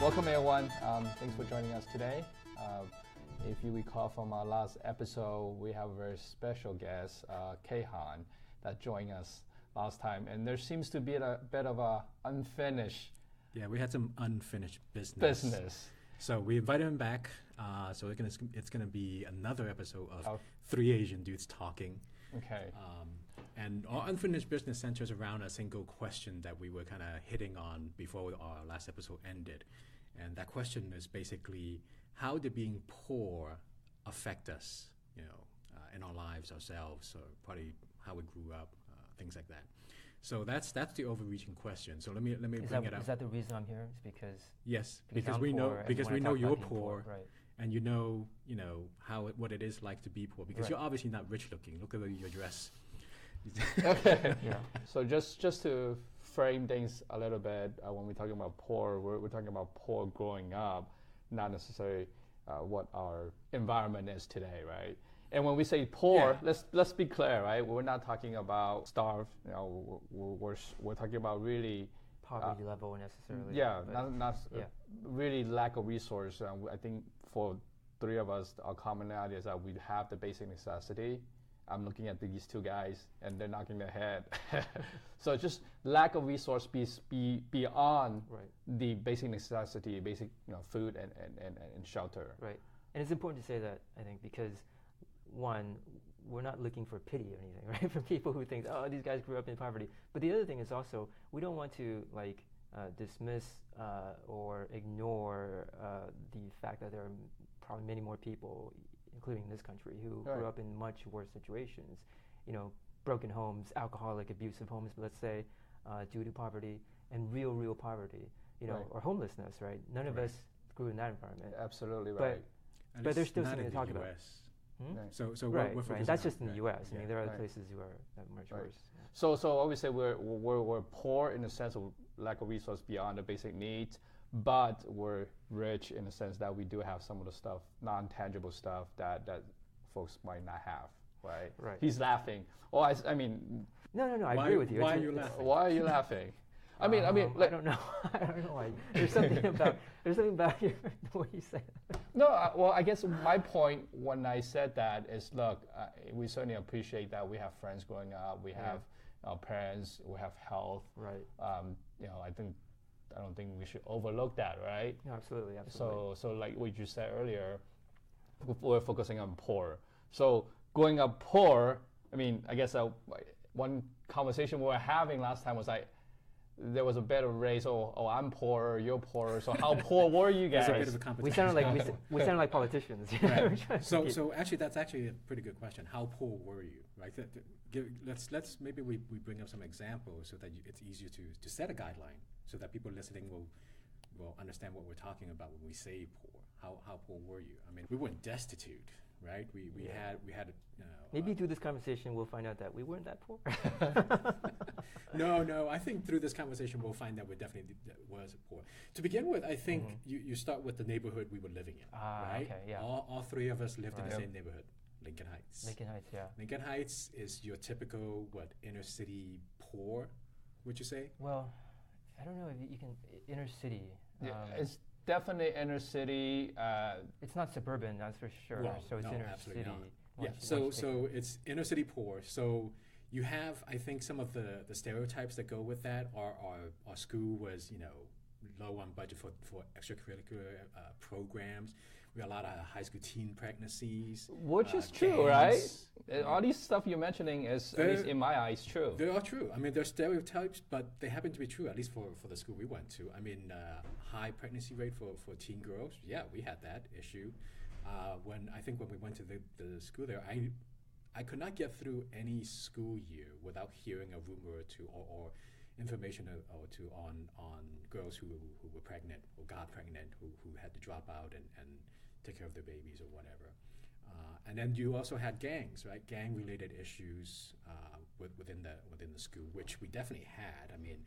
Welcome everyone. Thanks for joining us today. If you recall from our last episode, we have a very special guest, Keihan, that joined us last time, and there seems to be a bit of a unfinished. Yeah, we had some unfinished business. So we invited him back. So it's gonna be another episode of Three Asian Dudes Talking. Okay. And our unfinished business centers around a single question that we were kind of hitting on before our last episode ended. And that question is basically, how did being poor affect us, in our lives, ourselves, or probably how we grew up, things like that. So that's the overreaching question. So let me bring it up. Is that the reason I'm here? Is because because we know you're poor, right? And what it is like to be poor, because you're obviously not rich looking. Look at your dress. Okay. Yeah. So just to frame things a little bit, when we're talking about poor, we're talking about poor growing up, not necessarily what our environment is today, right? And when we say poor, let's be clear, right? We're not talking about starved. We're talking about really poverty level necessarily. Yeah, not really lack of resource. I think for three of us, our commonality is that we have the basic necessity. I'm looking at these two guys, and they're knocking their head. So just lack of resource beyond the basic necessity, basic food and shelter. Right, and it's important to say that, I think, because one, we're not looking for pity or anything, right? For people who think, oh, these guys grew up in poverty. But the other thing is also, we don't want to dismiss or ignore the fact that there are probably many more people, including in this country, who grew up in much worse situations. Broken homes, alcoholic, abusive homes, let's say, due to poverty, and real poverty, or homelessness, right? None of us grew in that environment. Absolutely right. But there's still something to talk about. So we're focusing that's just in the U.S. Yeah. I mean, there are other places who are much worse. Yeah. So obviously we're poor in the sense of lack of resource beyond the basic needs, but we're rich in the sense that we do have some of the stuff, non-tangible stuff that folks might not have. Right. He's laughing. Oh, I mean. No. I agree with you. Why are you laughing? Why are you laughing? I mean, I don't know. I don't know why. There's something about the way you say it. No, well, I guess my point when I said that is, look, we certainly appreciate that we have friends growing up, we have our parents, we have health. Right. I don't think we should overlook that, right? No, absolutely. So like what you said earlier, we're focusing on poor. So growing up poor, I mean, I guess one conversation we were having last time was there was a bit of race. Oh, I'm poor, you're poor. So how poor were you guys? It's a bit of a competition. We sounded like politicians. Right. So actually, that's actually a pretty good question. How poor were you? Right. Let's maybe we bring up some examples so that it's easier to set a guideline so that people listening will understand what we're talking about when we say poor. How poor were you? I mean, we weren't destitute, right? We had maybe through this conversation we'll find out that we weren't that poor. No. I think through this conversation we'll find that we definitely was poor. To begin with, I think you start with the neighborhood we were living in, right? Okay, yeah. All three of us lived in the same neighborhood, Lincoln Heights. Lincoln Heights, yeah. Lincoln Heights is your typical inner city poor, would you say? Well, I don't know if you can inner city. It's definitely inner city. It's not suburban, that's for sure. Well, so it's inner city. Not. Yeah. So it's inner city poor. So you have, I think, some of the stereotypes that go with that. Our school was low on budget for extracurricular programs. We had a lot of high school teen pregnancies. Which is true, right? All these stuff you're mentioning is, at least in my eyes, true. They are true. I mean, they're stereotypes, but they happen to be true, at least for the school we went to. I mean, high pregnancy rate for teen girls. Yeah, we had that issue. When we went to the school there, I could not get through any school year without hearing a rumor or two or information or two on girls who were pregnant or got pregnant, who had to drop out and take care of their babies or whatever. And then you also had gangs, right? Gang-related issues within the school, which we definitely had. I mean,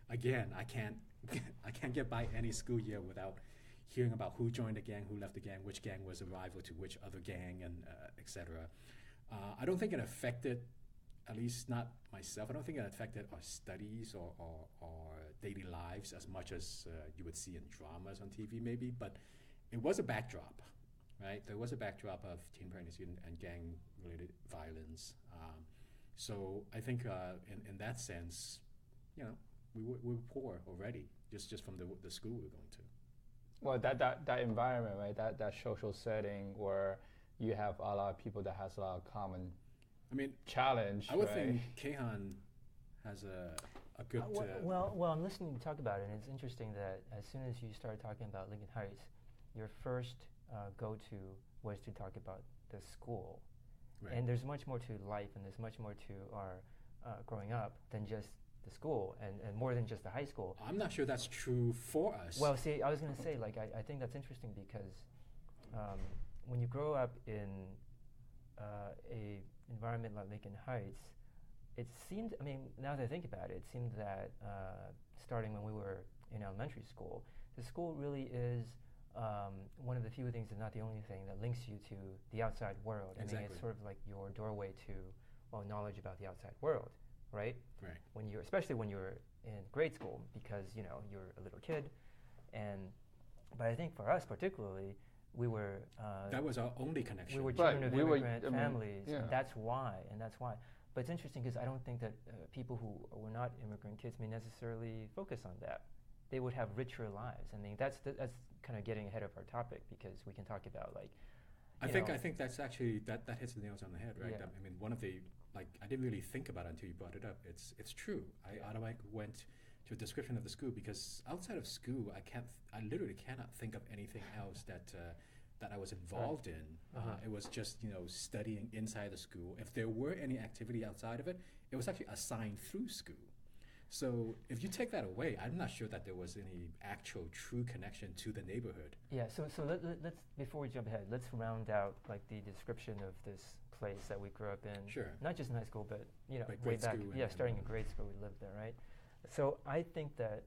again, I can't get by any school year without hearing about who joined the gang, who left the gang, which gang was a rival to which other gang, and etc. I don't think it affected at least not myself, I don't think it affected our studies or daily lives as much as you would see in dramas on TV maybe, but it was a backdrop, right? There was a backdrop of teen pregnancy and gang-related violence. So I think in that sense, we were poor already, just from the school we were going to. Well, that environment, right? That social setting where you have a lot of people that has a lot of common challenge. I would right? think Keihan has a good. Well, I'm listening to talk about it, and it's interesting that as soon as you start talking about Lincoln Heights, your first go-to was to talk about the school. Right. And there's much more to life, and there's much more to our growing up than just the school, and more than just the high school. I'm not sure that's true for us. Well, see, I was going to say, like, I think that's interesting because when you grow up in a environment like Lincoln Heights, it seemed, now that I think about it, it seemed that starting when we were in elementary school, the school really is one of the few things, and not the only thing, that links you to the outside world. Exactly. It's sort of like your doorway to, knowledge about the outside world, right? Right. Especially when you're in grade school, because, you're a little kid. But I think for us particularly, we were... that was our only connection. We were children of immigrant families, and that's why. But it's interesting because I don't think that people who were not immigrant kids may necessarily focus on that. They would have richer lives. That's kind of getting ahead of our topic, because we can talk about, like, I think that's actually that hits the nails on the head, right? Yeah. One of the, I didn't really think about it until you brought it up. It's true. I automatically went to a description of the school, because outside of school, I literally cannot think of anything else that I was involved in. It was just studying inside the school. If there were any activity outside of it, it was actually assigned through school. So if you take that away, I'm not sure that there was any actual true connection to the neighborhood. Yeah. So let's before we jump ahead, let's round out like the description of this place that we grew up in. Sure. Not just in high school, but way back. Starting in grade school, we lived there, right? So I think that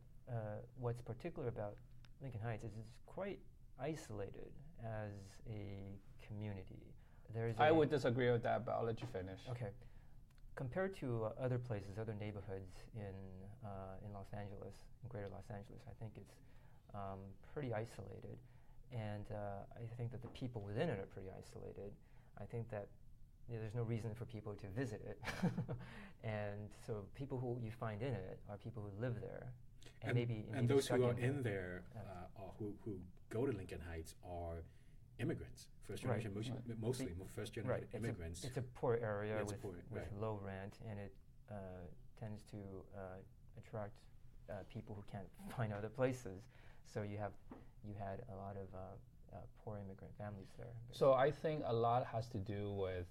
what's particular about Lincoln Heights is it's quite isolated as a community. I would disagree with that, but I'll let you finish. Okay. Compared to other places, other neighborhoods in Los Angeles, in greater Los Angeles, I think it's pretty isolated. And I think that the people within it are pretty isolated. I think that there's no reason for people to visit it. And so people who you find in it are people who live there. And those who are in there or who go to Lincoln Heights are immigrants, first generation, mostly first generation immigrants. It's a poor area with low rent, and it tends to attract people who can't find other places. So you had a lot of poor immigrant families there. So I think a lot has to do with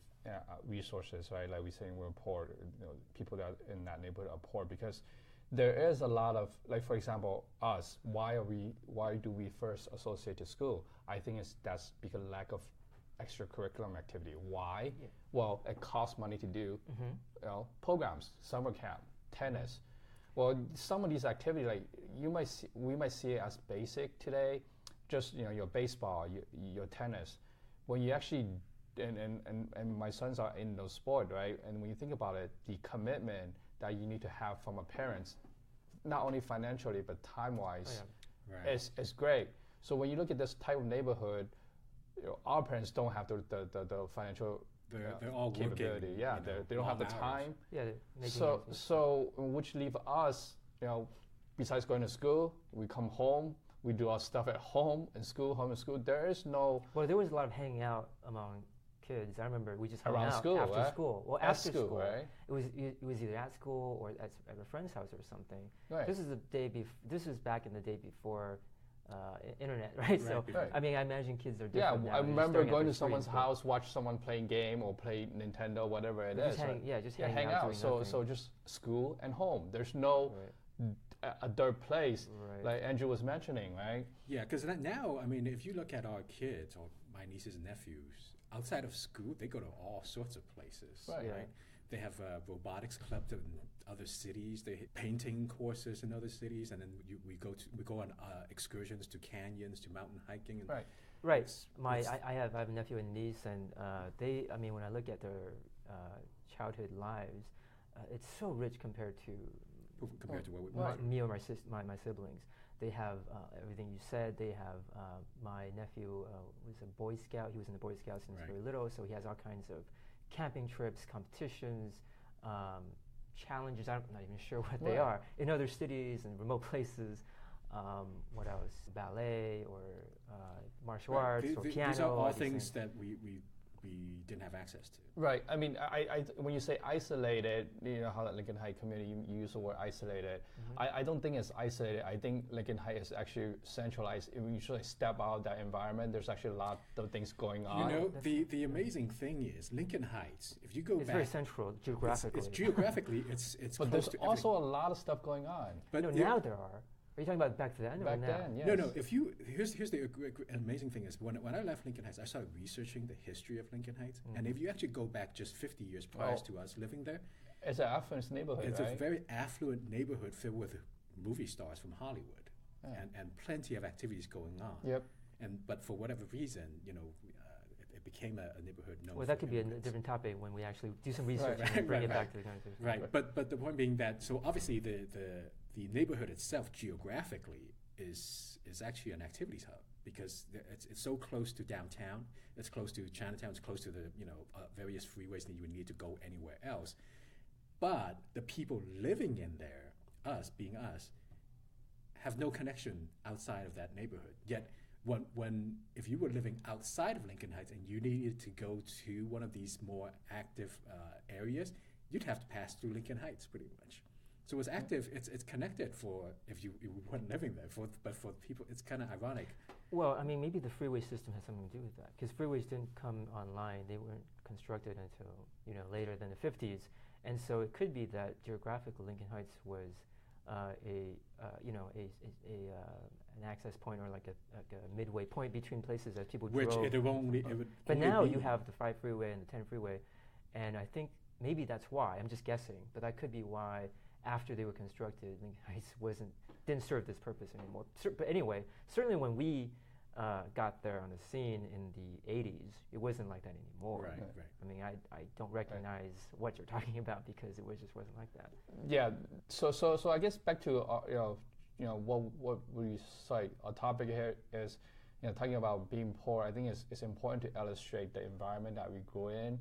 resources, right? Like we saying we're poor. People that are in that neighborhood are poor because there is a lot of, like, for example, us. Why do we first associate to school? I think that's because lack of extracurricular activity. Why? Yeah. Well, it costs money to do. Programs, summer camp, tennis. Well, some of these activities, like we might see it as basic today, just your baseball, your tennis. When you actually and my sons are in those sports, right? And when you think about it, the commitment that you need to have from a parents, not only financially but time-wise, is great. So when you look at this type of neighborhood, our parents don't have the financial they're all capability. Working, yeah, they don't have the time. Yeah. So which leave us, besides going to school, we come home, we do our stuff at home and school, home and school. There is no. Well, there was a lot of hanging out among kids. I remember we just hung around out school, after right? school. Well, after school, right? It was either at school or at a friend's house or something. Right. This is This was back in the day before internet, right? So I imagine kids are different. Yeah, I remember going to someone's house, watch someone playing game or play Nintendo, whatever it is. Just hang out. So just school and home. There's no a third place, like Andrew was mentioning, right? Yeah, because now, if you look at our kids or my nieces and nephews, outside of school, they go to all sorts of places, right? They have robotics clubs in other cities. They painting courses in other cities, and then we go on excursions to canyons, to mountain hiking. And right. I have a nephew and niece, and they. When I look at their childhood lives, it's so rich compared to what we me or my siblings. They have everything you said. They have my nephew was a Boy Scout. He was in the Boy Scouts since very little, so he has all kinds of camping trips, competitions, challenges. I'm not even sure what they are in other cities and remote places. What else? Ballet or martial arts or piano. These are all things that we didn't have access to. Right. I mean, I when you say isolated, you know how the Lincoln Heights community, you use the word isolated. I don't think it's isolated. I think Lincoln Heights is actually centralized. If you usually step out of that environment, there's actually a lot of things going on. You know, the amazing thing is Lincoln Heights. If you go it's back, very central geographically. It's geographically, it's. But there's also a lot of stuff going on. But now there are. Are you talking about back then or now? Back then, yes. No. If you here's the amazing thing is when I left Lincoln Heights, I started researching the history of Lincoln Heights, and if you actually go back just 50 years prior to us living there, it's an affluent neighborhood. It's right? a very affluent neighborhood filled with movie stars from Hollywood, and plenty of activities going on. Yep. But for whatever reason, you know, it became a neighborhood known. Well, that could be a different topic when we actually do some research and bring it back to the conversation. Right. But the point being that obviously the neighborhood itself geographically is actually an activities hub because it's so close to downtown. It's close to Chinatown. It's close to the various freeways that you would need to go anywhere else. But the people living in there, us being us, have no connection outside of that neighborhood. Yet if you were living outside of Lincoln Heights and you needed to go to one of these more active areas, you'd have to pass through Lincoln Heights pretty much. So it's active. It's connected for if you weren't living there. But for people, it's kind of ironic. Well, I mean, maybe the freeway system has something to do with that because freeways didn't come online. They weren't constructed until later than the 50s, and so it could be that geographically Lincoln Heights was an access point or like a midway point between places that people drove. But now you have the 5 freeway and the 10 freeway, and I think maybe that's why. I'm just guessing, but that could be why. After they were constructed, Lincoln Heights didn't serve this purpose anymore. But anyway, certainly when we got there on the scene in the 80s, it wasn't like that anymore. Right. I mean, I don't recognize what you're talking about because it just wasn't like that. Yeah. So I guess back to what we cite. Our topic here is talking about being poor. I think it's important to illustrate the environment that we grew in,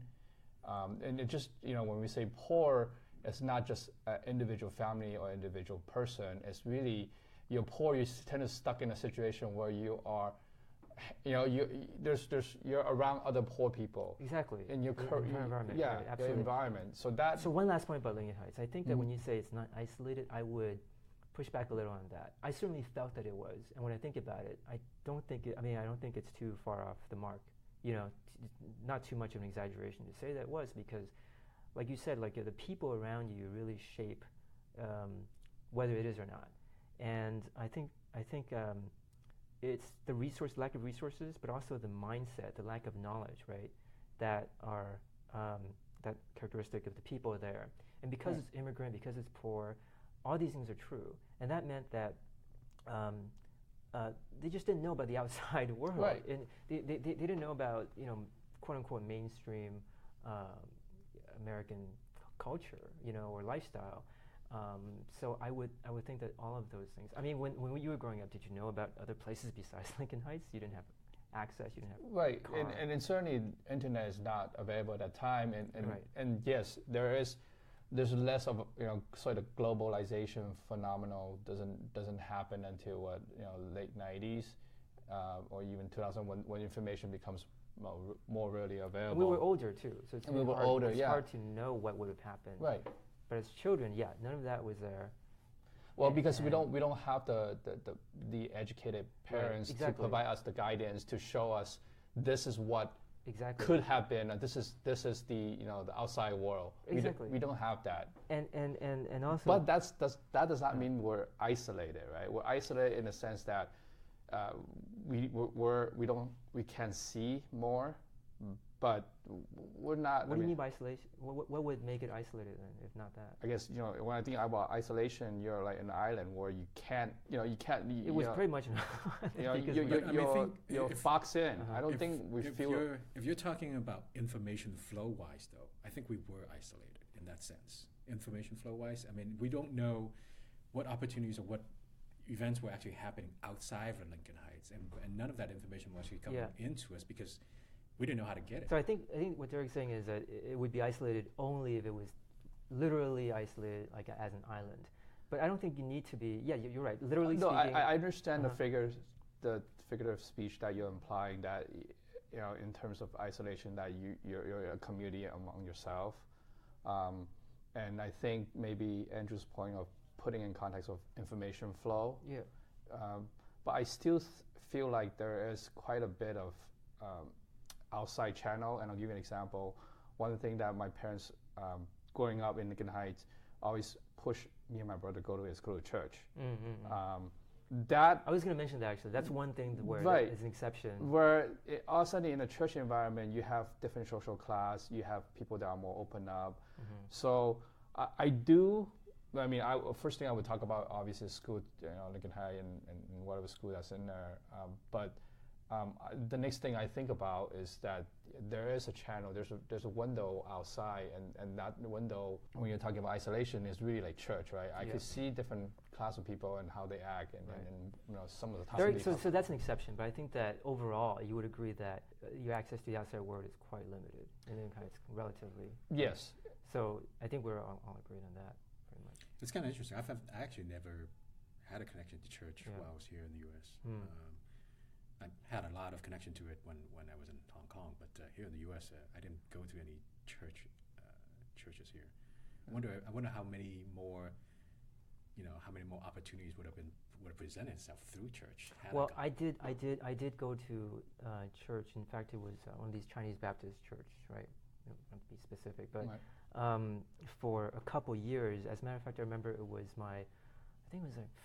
and it just when we say poor. It's not just an individual family or individual person. It's really you're poor. You tend to stuck in a situation where you are, you're around other poor people. Exactly. In your environment. Yeah, right, absolutely. Your environment. So one last point about Lincoln Heights. I think that when you say it's not isolated, I would push back a little on that. I certainly felt that it was, and when I think about it, I don't think it's too far off the mark. Not too much of an exaggeration to say that it was because. Like you said, like the people around you really shape whether it is or not, and I think it's the lack of resources, but also the mindset, the lack of knowledge, right? That are that characteristic of the people there, and because it's immigrant, because it's poor, all these things are true, and that meant that they just didn't know about the outside world, right? And they didn't know about quote unquote mainstream. American culture, or lifestyle. So I would think that all of those things. I mean, when you were growing up, did you know about other places besides Lincoln Heights? You didn't have access. You didn't have right, car. and certainly internet is not available at that time. And yes, there's less of sort of globalization phenomenon doesn't happen until late 90s or even 2000 when information becomes more readily available. We were older too, so it's hard to know what would have happened. Right. But as children, none of that was there. Well, because we don't have the educated parents to provide us the guidance to show us this is what could have been, and this is the the outside world. Exactly. We don't have that. And also. But that does not mean we're isolated, right? We're isolated in the sense that we can see more, but we're not. What do you mean by isolation? What would make it isolated then, if not that? I guess when I think about isolation, you're like an island where you can't. It was pretty much. You're boxed in. I don't think we feel. If you're talking about information flow wise, though, I think we were isolated in that sense. Information flow wise, I mean, we don't know what opportunities or what events were actually happening outside of Lincoln Heights, and none of that information was actually coming into us because we didn't know how to get it. So I think what Derek's saying is that it would be isolated only if it was literally isolated, like as an island. But I don't think you need to be. Yeah, you're right. Literally no, speaking. I understand the figurative speech that you're implying, that in terms of isolation, that you're a community among yourself. And I think maybe Andrew's point of putting in context of information flow. Yeah. But I still feel like there is quite a bit of outside channel, and I'll give you an example. One thing that my parents, growing up in Lincoln Heights, always pushed me and my brother to go to church. That I was going to mention that actually. That's one thing where is an exception. Where all of a sudden in a church environment, you have different social class, you have people that are more open up. So I do. I mean, first thing I would talk about obviously is school, Lincoln High and whatever school that's in there. But the next thing I think about is that there is a channel, there's a window outside, and that window, when you're talking about isolation, is really like church, right? I could see different class of people and how they act, and some of the topics. So that's an exception, but I think that overall you would agree that your access to the outside world is quite limited, and then it's relatively. Yes. So I think we're all agreed on that, pretty much. It's kind of interesting. I actually never had a connection to church while I was here in the U.S. I had a lot of connection to it when I was in Hong Kong, but here in the U.S., I didn't go to any churches here. I wonder how many more opportunities would have presented itself through church. Well, I did go to church. In fact, it was one of these Chinese Baptist church, right? Not to be specific, but for a couple years. As a matter of fact, I remember it was my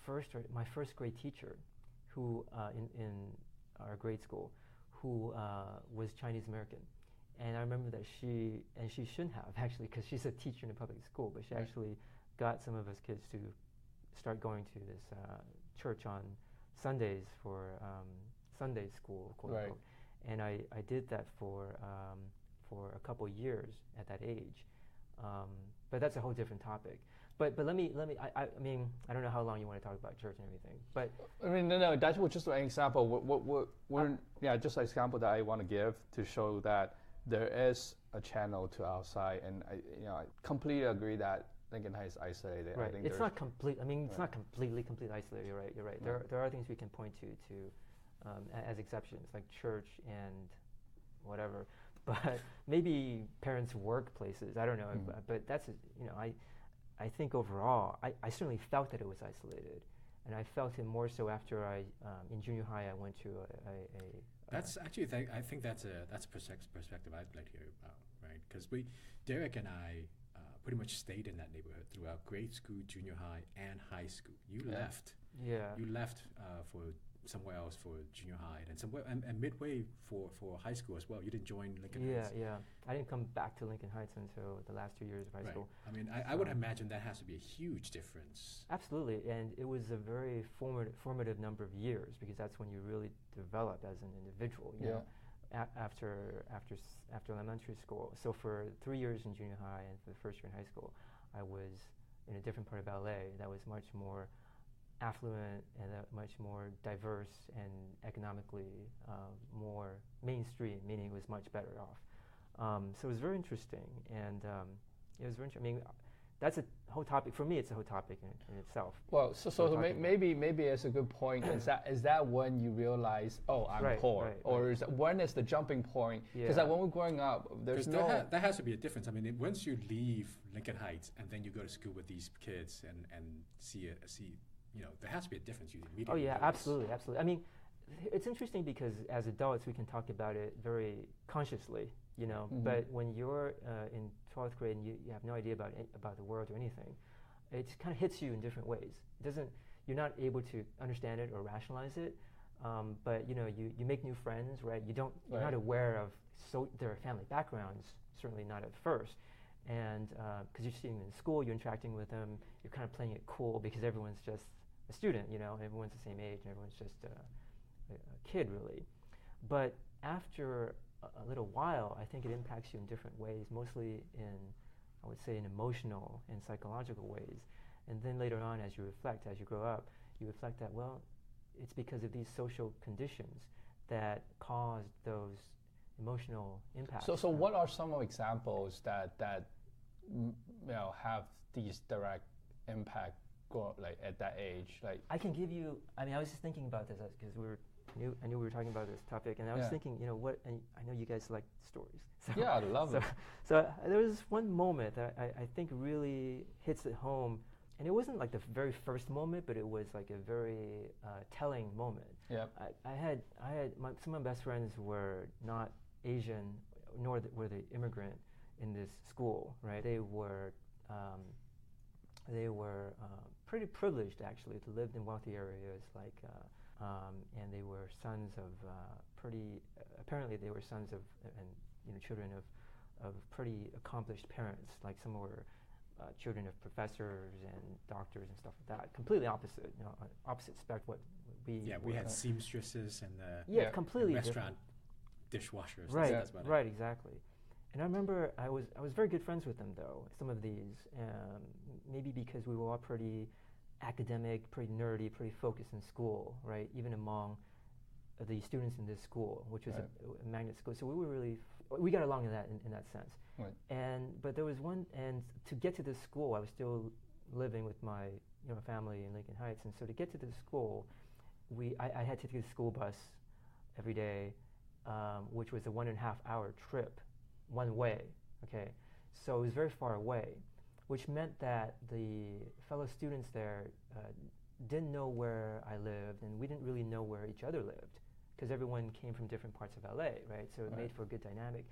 first grade teacher, who in our grade school, who was Chinese American, and I remember that she shouldn't have actually, because she's a teacher in a public school, but she actually got some of us kids to start going to this church on Sundays for Sunday school, quote unquote. And I did that for a couple years at that age, but that's a whole different topic. But let me. I mean, I don't know how long you want to talk about church and everything. But I mean, no. That was just an example. Just an example that I want to give to show that there is a channel to outside, and I completely agree that Lincoln High is isolated. Right. I think it's not complete. I mean, it's not completely isolated. You're right. There are things we can point to as exceptions, like church and whatever. But maybe parents' workplaces. I don't know. But that's I think overall, I certainly felt that it was isolated, and I felt it more so after in junior high, I went to a That's actually, I think that's a perspective I'd like to hear about, right? Because Derek and I pretty much stayed in that neighborhood throughout grade school, junior high, and high school. You left. Yeah. You left for somewhere else for junior high, and midway for high school as well. You didn't join Lincoln Heights. Yeah. I didn't come back to Lincoln Heights until the last 2 years of high school. I mean, I would imagine that has to be a huge difference. Absolutely, and it was a very formative number of years, because that's when you really develop as an individual. You know, after elementary school. So for 3 years in junior high and for the first year in high school, I was in a different part of LA that was much more affluent and much more diverse and economically more mainstream, meaning it was much better off. So it was very interesting, and it was very interesting. I mean, that's a whole topic. For me, it's a whole topic in itself. Well, so maybe it's a good point. Is that when you realize, oh, I'm poor? Or when is the jumping point? Because when we're growing up, there's that has to be a difference. I mean, once you leave Lincoln Heights and then you go to school with these kids and see there has to be a difference. You immediately notice. Absolutely. I mean, it's interesting because as adults we can talk about it very consciously, But when you're in 12th grade and you have no idea about the world or anything, it kind of hits you in different ways. You're not able to understand it or rationalize it, but you make new friends, right? You're not aware of their family backgrounds, certainly not at first. And because you're seeing them in school, you're interacting with them, you're kind of playing it cool because everyone's just a student, everyone's the same age and everyone's just a kid, really. But after a little while, I think it impacts you in different ways, mostly I would say, in emotional and psychological ways. And then later on, as you reflect, as you grow up, you reflect that, well, it's because of these social conditions that caused those emotional impacts. So what are some of examples that have these direct impact like at that age? Like I can give you. I mean, I was just thinking about this because I knew we were talking about this topic, and I was thinking, what? And I know you guys like stories. So, yeah, I love it. So there was one moment that I think really hits it home, and it wasn't like the very first moment, but it was like a very telling moment. Yeah. I had some of my best friends were not Asian, nor were they immigrant in this school, right? They were pretty privileged actually to live in wealthy areas, and they were sons of apparently they were sons of children of pretty accomplished parents. Like some were children of professors and doctors and stuff like that. Completely opposite, opposite spectrum. What we had seamstresses and completely restaurant dishwashers. Right, That's about right, it. exactly. And I remember I was very good friends with them though. Some of these, maybe because we were all pretty academic, pretty nerdy, pretty focused in school, right? Even among the students in this school, which was a magnet school. So we got along in that sense. Right. But there was one, and to get to this school, I was still living with my family in Lincoln Heights, and so to get to this school, I had to take the school bus every day, which was a 1.5 hour trip, one way. Okay, so it was very far away, which meant that the fellow students there didn't know where I lived, and we didn't really know where each other lived, because everyone came from different parts of LA, right? So it made for a good dynamic.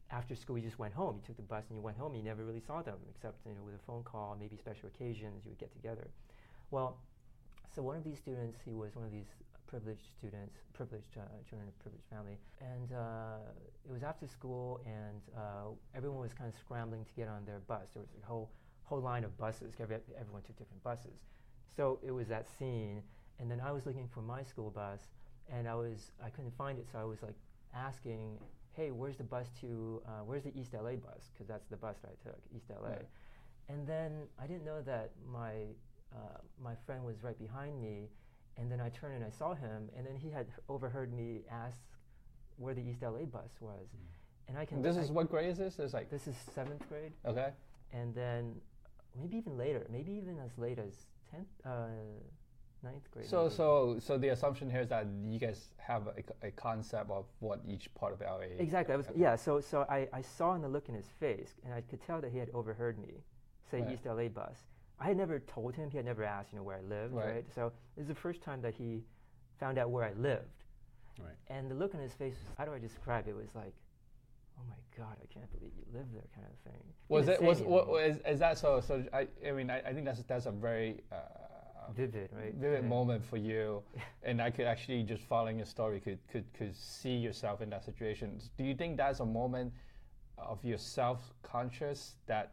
After school, you just went home. You took the bus and you went home. You never really saw them, except with a phone call, maybe special occasions, you would get together. Well, so one of these students, he was one of these privileged students, children of privileged family, and it was after school, and everyone was kind of scrambling to get on their bus. There was a whole line of buses. Everyone took different buses. So it was that scene, and then I was looking for my school bus, and I couldn't find it, so I was like asking, hey, where's the bus to, where's the East LA bus? Because that's the bus that I took, East LA. Right. And then I didn't know that my friend was right behind me, and then I turned and I saw him, and then he had overheard me ask where the East LA bus was. And what grade is this? It's like this is 7th grade. Okay. And then maybe even later, maybe even as late as 9th grade. So the assumption here is that you guys have a concept of what each part of LA is. Exactly. So I saw in the look in his face, and I could tell that he had overheard me say East LA bus. I had never told him. He had never asked, where I lived, right? So this is the first time that he found out where I lived. Right. And the look on his face, how do I describe it? It was like, oh my God, I can't believe you live there, kind of thing. Is that so? So I think that's a very vivid, right? Vivid moment for you, and I could actually, just following your story, could see yourself in that situation. Do you think that's a moment of your self-conscious that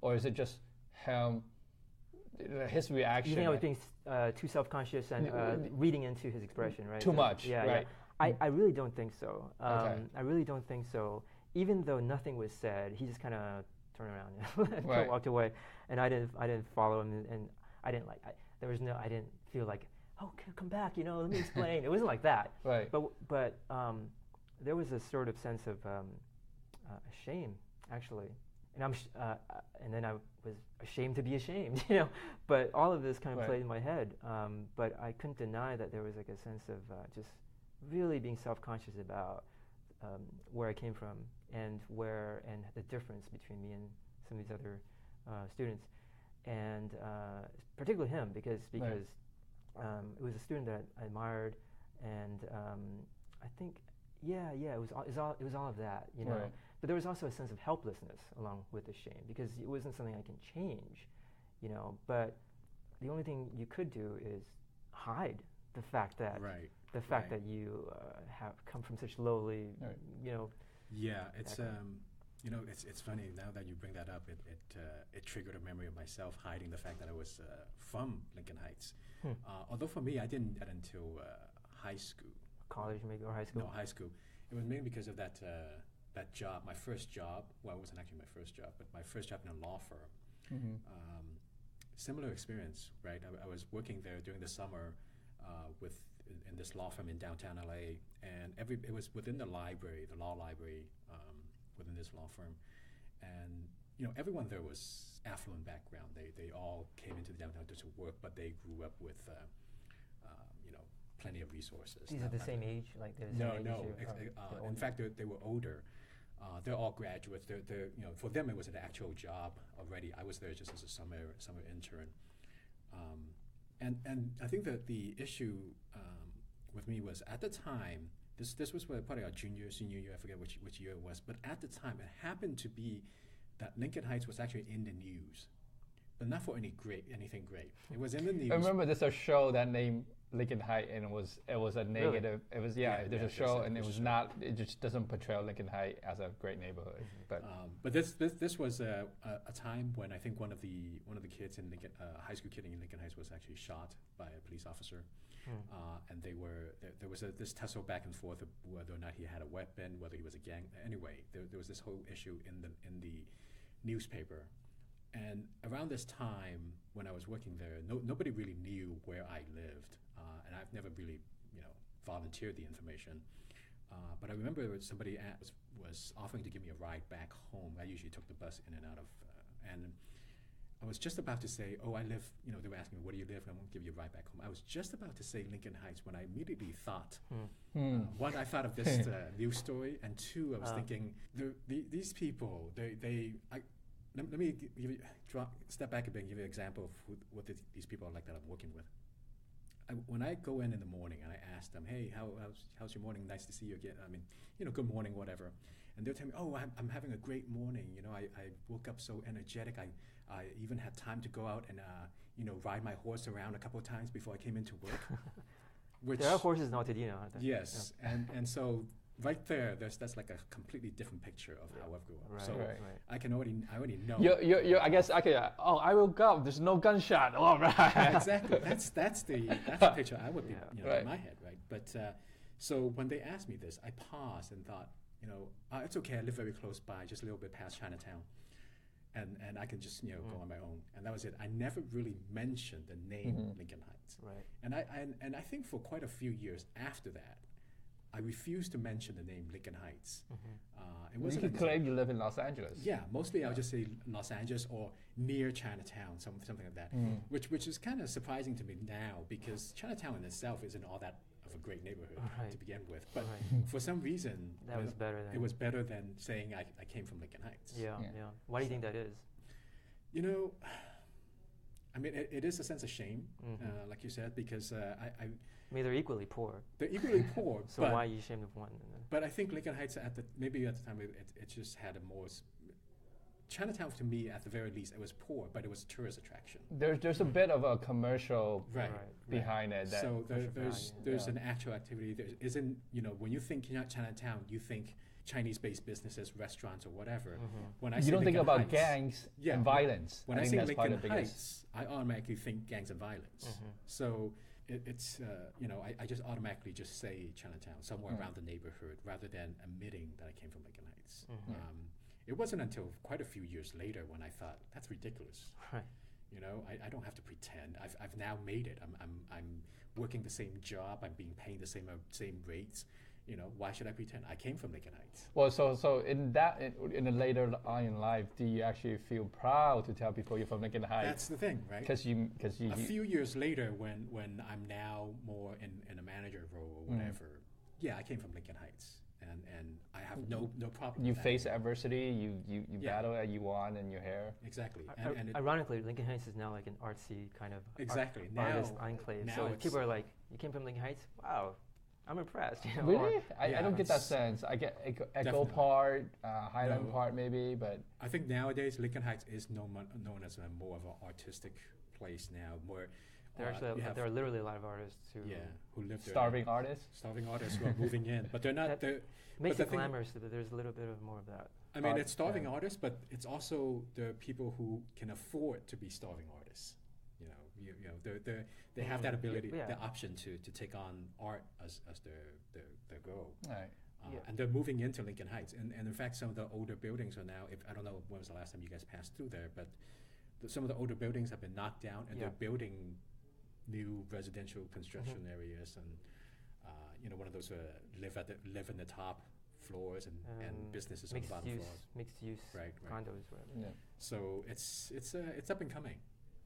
or is it just his reaction? You think I was being too self-conscious and reading into his expression, right? Too much, right? Yeah. I really don't think so. Okay. I really don't think so. Even though nothing was said, he just kind of turned around and walked away, and I didn't follow him, and I didn't I didn't feel like, oh, come back, let me explain. It wasn't like that. Right. But there was a sort of sense of shame, actually, and then I was ashamed to be ashamed, But all of this kind of played in my head. But I couldn't deny that there was like a sense of just really being self-conscious about where I came from and the difference between me and some of these other students. And particularly him, because it was a student that I admired, and I think it was all of that, Right. But there was also a sense of helplessness along with the shame, because it wasn't something I can change, But the only thing you could do is hide, the fact that Right. the fact Right. that you have come from such lowly, Right. you know. Yeah, it's background. it's funny now that you bring that up. It triggered a memory of myself hiding the fact that I was from Lincoln Heights. Although for me, I didn't get until high school. College maybe or high school. No, high school. It was mainly because of that job, my first job. Well, it wasn't actually my first job, but my first job in a law firm. Mm-hmm. Similar experience, right? I was working there during the summer in this law firm in downtown LA, and it was within the library, the law library, within this law firm, and everyone there was affluent background. They all came into the downtown to work, but they grew up with plenty of resources. These are the same age, like they're the same age No. as you? They're In older. fact, they were older. They're all graduates. They're for them it was an actual job already. I was there just as a summer intern, and I think that the issue with me was at the time. This was probably our senior year. I forget which year it was, but at the time it happened to be that Lincoln Heights was actually in the news, but not for anything great. It was in the news. I remember there's a show that named Lincoln Heights, and it was a negative. It was there's a show, and it was not. It just doesn't portray Lincoln Heights as a great neighborhood. But this was a time when I think one of the kids in Lincoln, high school kid in Lincoln Heights was actually shot by a police officer, and there was this tussle back and forth of whether or not he had a weapon, whether he was a gang. Anyway, there was this whole issue in the newspaper. And around this time, when I was working there, nobody really knew where I lived, and I've never really, volunteered the information. But I remember somebody was offering to give me a ride back home. I usually took the bus in and out of, and I was just about to say, "Oh, I live." They were asking me, "Where do you live?" And I'm going to give you a ride back home. I was just about to say Lincoln Heights when I immediately thought, one, I thought of this news story, and two, I was thinking, these people, Let me step back a bit and give you an example of what these people are like that I'm working with. When I go in the morning and I ask them, "Hey, how's your morning? Nice to see you again. I mean, good morning, whatever." And they'll tell me, "Oh, I'm having a great morning. I woke up so energetic. I even had time to go out and ride my horse around a couple of times before I came into work." There are horses in Altadena, aren't there? Yes, yeah. and so. Right there, that's like a completely different picture of how I've grown up. Right, so right. I already know. I guess I could. Oh, I woke up. There's no gunshot. All right. Yeah, exactly. That's the picture I would be in my head, right? But so when they asked me this, I paused and thought, it's okay. I live very close by, just a little bit past Chinatown, and I can just go on my own. And that was it. I never really mentioned the name Lincoln Heights. Right. And I think for quite a few years after that, I refused to mention the name Lincoln Heights. You could claim you live in Los Angeles. Yeah, mostly I'll just say Los Angeles or near Chinatown, something like that, which is kind of surprising to me now because Chinatown in itself isn't all that of a great neighborhood to begin with. But for some reason, it was better than saying I came from Lincoln Heights. Yeah. Why do you think that is? I mean, it is a sense of shame, like you said, because I mean, they're equally poor. They're equally poor. So why are you ashamed of one? But I think Lincoln Heights maybe at the time it just had a more. Chinatown to me, at the very least, it was poor, but it was a tourist attraction. There's a bit of a commercial behind it. That so there's an actual activity. There isn't when you think Chinatown, you think Chinese-based businesses, restaurants, or whatever. When I you don't think Lincoln about Heights, gangs and violence. When I say Lincoln Heights, I automatically think gangs and violence. So it's I just automatically just say Chinatown, somewhere around the neighborhood, rather than admitting that I came from Lincoln Heights. It wasn't until quite a few years later when I thought that's ridiculous. Right. I don't have to pretend. I've now made it. I'm working the same job. I'm being paid the same rates. Why should I pretend? I came from Lincoln Heights. Well, so in the later on in life, do you actually feel proud to tell people you're from Lincoln Heights? That's the thing, right? Because you a few years later, when I'm now more in a manager role or whatever, I came from Lincoln Heights, and I have no problem. You with face that. adversity, you battle it, you won in your hair. Exactly. And ironically, Lincoln Heights is now like an artsy kind of artist enclave. Now so people are like, "You came from Lincoln Heights? Wow, I'm impressed." Really? I don't get that sense. I get Echo Park, Highland Park maybe, but I think nowadays Lincoln Heights is known as more of an artistic place now, There are literally a lot of artists who who live there. Starving artists? Starving artists who are moving in, but they're not. Makes it glamorous that there's a little bit of more of that. I mean, it's starving artists, but it's also the people who can afford to be starving artists. They have that ability, the option to take on art as their goal. Right. And they're moving into Lincoln Heights. And in fact, some of the older buildings are now, I don't know when was the last time you guys passed through there, but some of the older buildings have been knocked down and they're building new residential construction areas. And, one of those live in the top floors and businesses on the bottom floors. Mixed use condos, whatever. Yeah. So it's up and coming.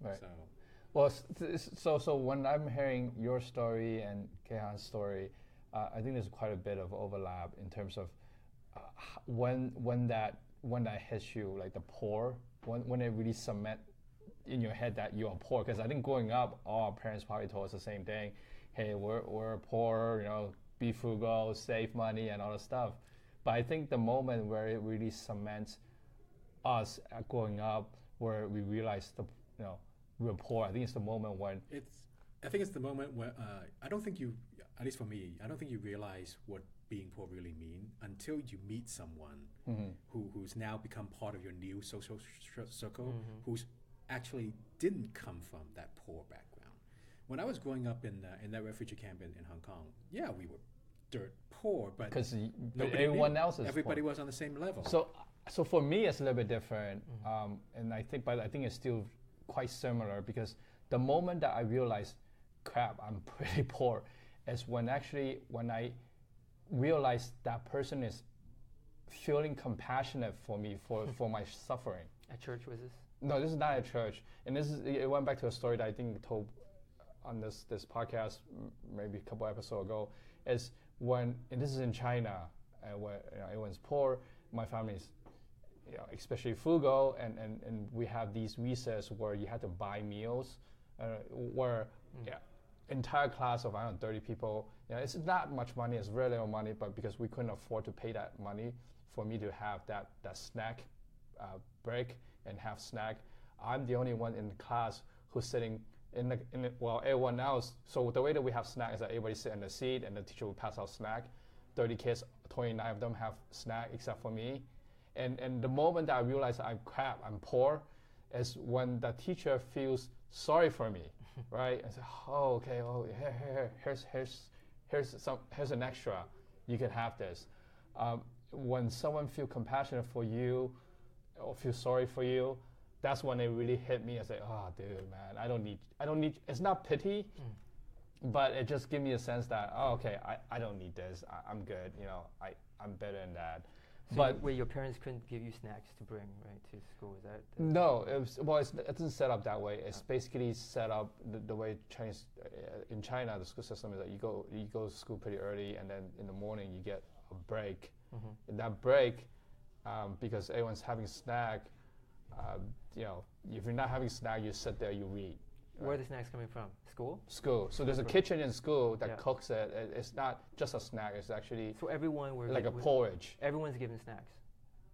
Right. So. Well, so when I'm hearing your story and Kehan's story, I think there's quite a bit of overlap in terms of when that hits you, like the poor, when it really cement in your head that you're poor. Because I think growing up, all our parents probably told us the same thing. Hey, we're poor, be frugal, save money, and all that stuff. But I think the moment where it really cements us growing up, where we realize we're poor. I think it's the moment when I think it's the moment where I don't think you, at least for me, I don't think you realize what being poor really means until you meet someone who's now become part of your new social circle, who's actually didn't come from that poor background. When I was growing up in that refugee camp in Hong Kong, we were dirt poor, but because everyone else is everybody poor. was on the same level. So for me, it's a little bit different, and I think it's still quite similar, because the moment that I realized, crap, I'm pretty poor, is when I realized that person is feeling compassionate for me for my suffering. At church was this? No, this is not at church, and it went back to a story that I think I told on this podcast maybe a couple episodes ago. Is when, and this is in China, where everyone's poor, my family is especially frugal, and we have these recess where you had to buy meals, where entire class of 30 people, it's not much money, it's very little money, but because we couldn't afford to pay that money for me to have that snack break and have snack, I'm the only one in the class who's sitting while everyone else, so the way that we have snack is that everybody sit in the seat and the teacher will pass out snack. 30 kids, 29 of them have snack except for me. And the moment that I realize I'm poor, is when the teacher feels sorry for me, right? And say, here's an extra, you can have this. When someone feels compassionate for you or feel sorry for you, that's when it really hit me. I say, oh, dude, man, I don't need. It's not pity, but it just gives me a sense that, I don't need this. I'm good. I'm better than that. So but where your parents couldn't give you snacks to bring to school, is that? No, it isn't set up that way. It's basically set up the way Chinese in China, the school system is that you go to school pretty early, and then in the morning you get a break. In that break, because everyone's having snack, if you're not having snack, you sit there, you read. Right? Where are the snacks coming from? School? School. So there's a kitchen in school that cooks it. It's not just a snack. It's actually so everyone like a porridge. Everyone's given snacks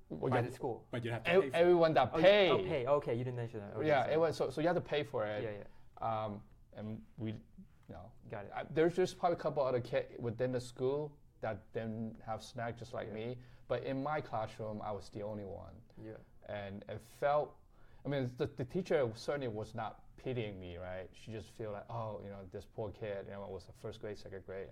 by the school. But you have to pay for everyone that pay. Pay. Okay, you didn't mention that. Okay, everyone. So you have to pay for it. Yeah. And we, got it. There's just probably a couple other kids within the school that didn't have snack just like me. But in my classroom, I was the only one. Yeah. And it felt, the teacher certainly was not pitying me, right? She just feel like, this poor kid, was a first grade, second grade,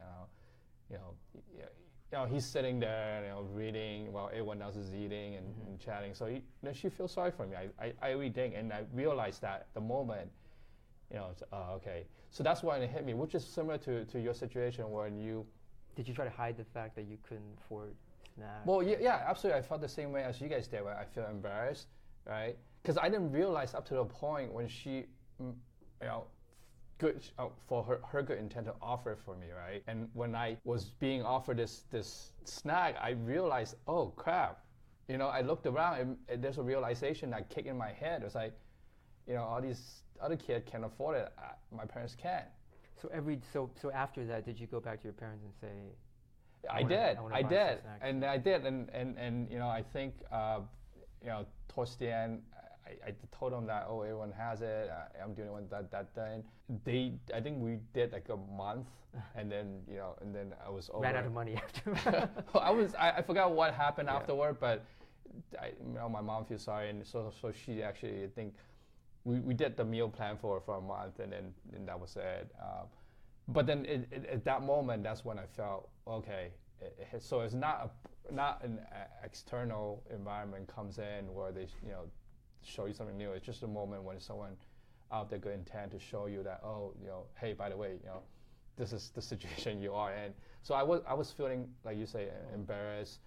he's sitting there, reading while everyone else is eating and chatting. So she feels sorry for me. I really think, and I realized that the moment, it's, okay. So that's why it hit me, which is similar to your situation when you. Did you try to hide the fact that you couldn't afford snacks? Well, yeah, absolutely. I felt the same way as you guys did, where I feel embarrassed, right? Because I didn't realize up to the point when she, good for her good intent to offer it for me, right? And when I was being offered this snack, I realized, oh crap, I looked around and there's a realization that kicked in my head. It was like, all these other kids can afford it, my parents can't. So after that, did you go back to your parents and say? I did, and I think towards the end, I told them that, oh, everyone has it. I'm doing one that then. I think we did like a month, and then and then I was over. Ran out of money after. I forgot what happened afterward, but my mom feels sorry, and so she actually, I think we did the meal plan for a month, and then that was it. But then at that moment, that's when I felt okay. So it's not an external environment comes in where they show you something new. It's just a moment when someone out there good intent to show you that, oh, hey, by the way, this is the situation you are in. So I was feeling, like you say, embarrassed,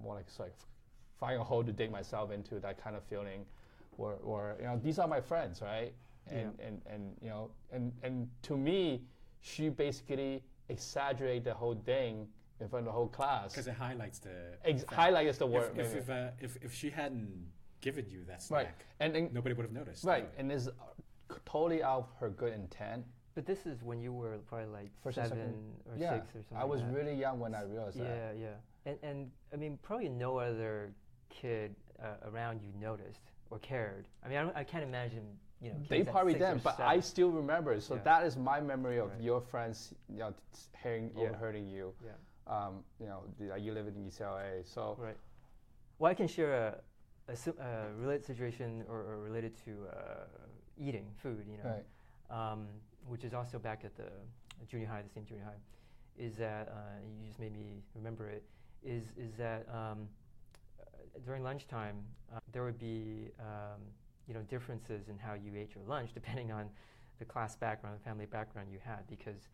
more like finding a hole to dig myself into, that kind of feeling where these are my friends, right? And to me, she basically exaggerated the whole thing in front of the whole class. Because it highlights highlights the word. If she hadn't given you that snack, right, and nobody would have noticed. Right, and it's totally out of her good intent. But this is when you were probably like 7 or 6 or something. I was really young when I realized that. Yeah. And I mean, probably no other kid around you noticed or cared. I mean, I can't imagine, they kids probably at 6 or didn't, but 7. I still remember it. So that is my memory of your friends, overhearing you. Yeah. You live in UCLA, so. Right. Well, I can share a related situation or related to eating food, Right. Which is also back at the junior high, the same junior high, is that you just made me remember it. Is that during lunchtime there would be differences in how you ate your lunch depending on the class background, the family background you had, because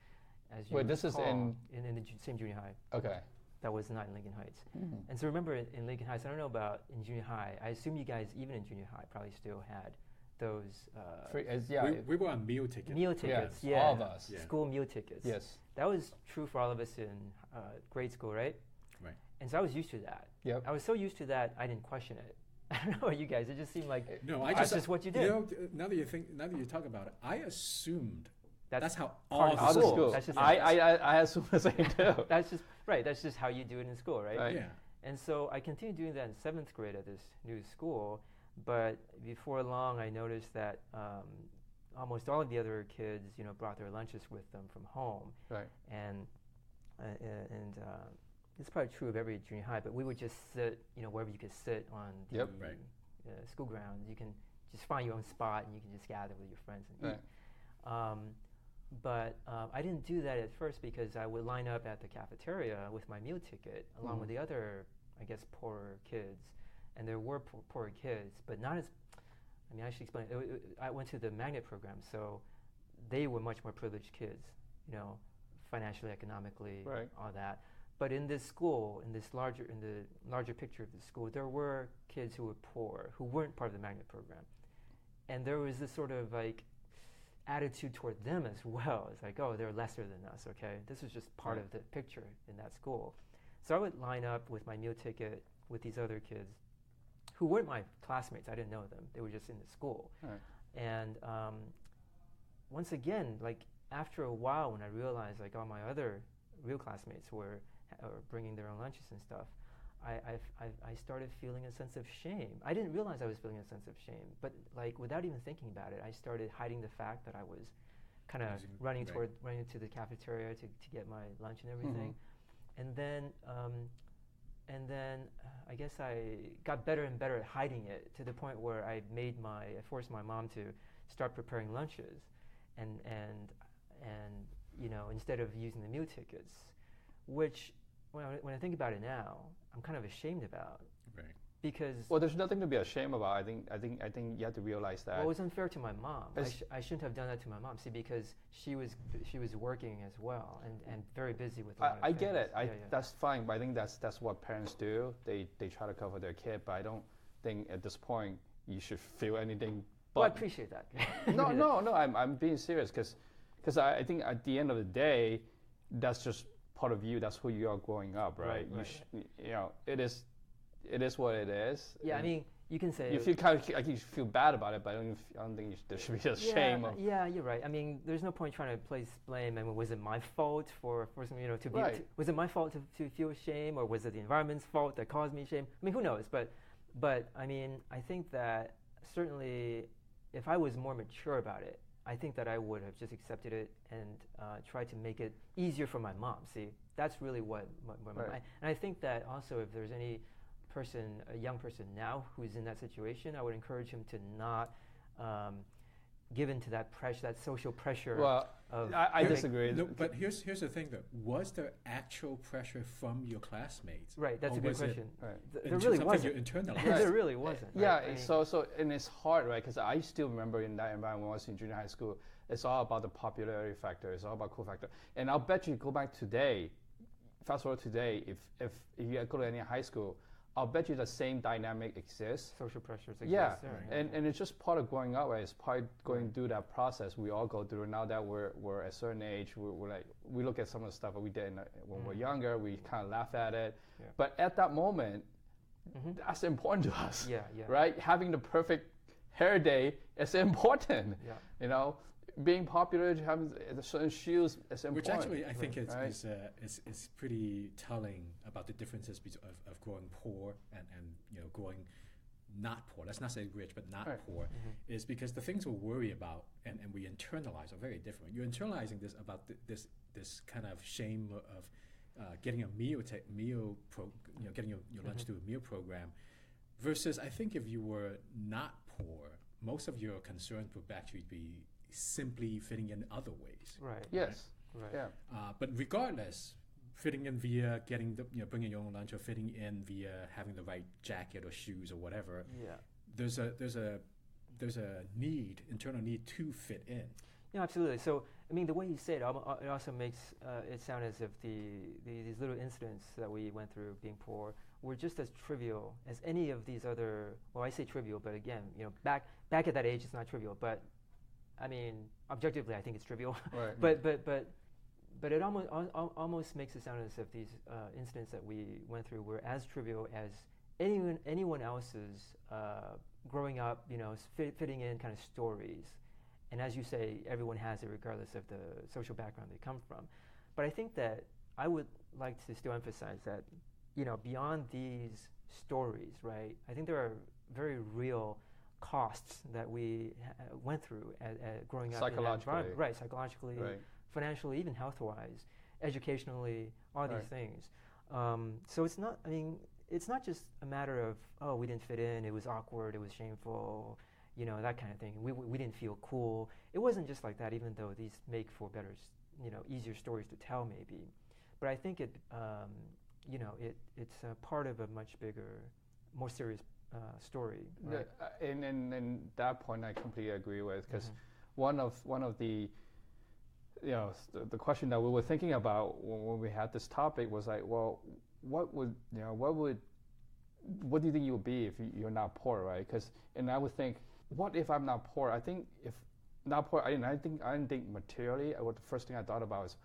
as you this is in the same junior high. Okay. That was not in Lincoln Heights. Mm-hmm. And so remember in Lincoln Heights, I don't know about in junior high, I assume you guys, even in junior high, probably still had those... we were on meal tickets. Meal tickets, all of us. Yeah. School meal tickets. Yes. That was true for all of us in grade school, right? Right. And so I was used to that. Yep. I was so used to that, I didn't question it. I don't know about you guys. It just seemed like that's just what you did. Now that you talk about it, I assumed that's how all all the schools. That's just I assume the same too. That's just right. That's just how you do it in school, right? Yeah. And so I continued doing that in 7th grade at this new school, but before long I noticed that almost all of the other kids, brought their lunches with them from home. Right. And it's probably true of every junior high, but we would just sit, wherever you could sit on the school grounds. You can just find your own spot and you can just gather with your friends and eat. But I didn't do that at first because I would line up at the cafeteria with my meal ticket along with the other, I guess, poorer kids. And there were poorer kids, but not as, I should explain. I went to the magnet program, so they were much more privileged kids, financially, economically, all that. But in this school, in the larger picture of the school, there were kids who were poor, who weren't part of the magnet program. And there was this sort of like attitude toward them as well. It's like, oh, they're lesser than us, okay? This was just part of the picture in that school. So I would line up with my meal ticket with these other kids who weren't my classmates. I didn't know them. They were just in the school. And once again, like after a while when I realized like all my other real classmates were bringing their own lunches and stuff, I started feeling a sense of shame. I didn't realize I was feeling a sense of shame, but like without even thinking about it, I started hiding the fact that I was kind of running to the cafeteria to get my lunch and everything. And then I guess I got better and better at hiding it to the point where I forced my mom to start preparing lunches, and instead of using the meal tickets, which when I think about it now, I'm kind of ashamed about. Right. Because there's nothing to be ashamed about. I think you have to realize that. Well, it was unfair to my mom. I shouldn't have done that to my mom. See, because she was working as well and very busy with. I get it. That's fine, but I think that's what parents do. They try to cover their kid, but I don't think at this point you should feel anything. Well, I appreciate that. No. I'm being serious because I think at the end of the day, that's just part of you. That's who you are growing up, right? It is what it is. Yeah, I mean, you can say you feel kind of like you feel bad about it, but I don't think there should be a shame. Yeah, you're right. I mean, there's no point trying to place blame. I mean, was it my fault for something, was it my fault to feel shame, or was it the environment's fault that caused me shame? I mean, who knows? But I mean, I think that certainly, if I was more mature about it, I think that I would have just accepted it and tried to make it easier for my mom. See, that's really what my Right. and I think that also if there's any person, a young person now who's in that situation, I would encourage him to not give into that pressure, that social pressure. Well, of I disagree. No, but here's the thing though. Was there actual pressure from your classmates? Right, that's Or a good was it question. Right. There really something wasn't. you internalized? Right. There really wasn't. Yeah, right? I mean, so and it's hard, right? Because I still remember in that environment when I was in junior high school, it's all about the popularity factor. It's all about cool factor. And I'll bet you go back today, fast forward today, if you go to any high school, I'll bet you the same dynamic exists. social pressures exist Yeah, there. and it's just part of growing up, right? It's part of going through that process we all go through. Now that we're at a certain age, we're like, we look at some of the stuff that we did when we're younger, we kind of laugh at it. Yeah. But at that moment, that's important to us. Yeah, yeah. Right? Having the perfect hair day is important. Yeah. You know, being popular, having certain shoes is important. Which actually I think Right. is pretty telling about the differences of growing poor and growing not poor. Let's not say rich, but not Right. poor, is because the things we worry about and we internalize are very different. You're internalizing this about this kind of shame of getting a getting your lunch through a meal program, versus I think if you were not poor, most of your concerns would actually be simply fitting in other ways. Right. Yes. Right. Yeah. But regardless, fitting in via getting bringing your own lunch, or fitting in via having the right jacket or shoes or whatever, Yeah. there's a internal need to fit in. Yeah, absolutely. So, I mean, the way you say it, it also makes it sound as if these little incidents that we went through being poor were just as trivial as any of these other. Well, I say trivial, but again, back at that age, it's not trivial. But I mean, objectively, I think it's trivial. Right. But it almost makes it sound as if these incidents that we went through were as trivial as anyone else's growing up, fitting in kind of stories. And as you say, everyone has it regardless of the social background they come from. But I think that I would like to still emphasize that, beyond these stories, right, I think there are very real costs that we went through growing up in that environment. Right, psychologically, Right. financially, even health-wise, educationally, all these Right. things. So it's not, it's not just a matter of, oh, we didn't fit in, it was awkward, it was shameful, that kind of thing. We didn't feel cool. It wasn't just like that, even though these make for better, easier stories to tell maybe. But I think it's a part of a much bigger, more serious story. Right? And that point I completely agree with, because one of the the question that we were thinking about when we had this topic was like, well, what do you think you would be if you're not poor, right? And I would think, what if I'm not poor? I think if not poor, I didn't think materially. The first thing I thought about is,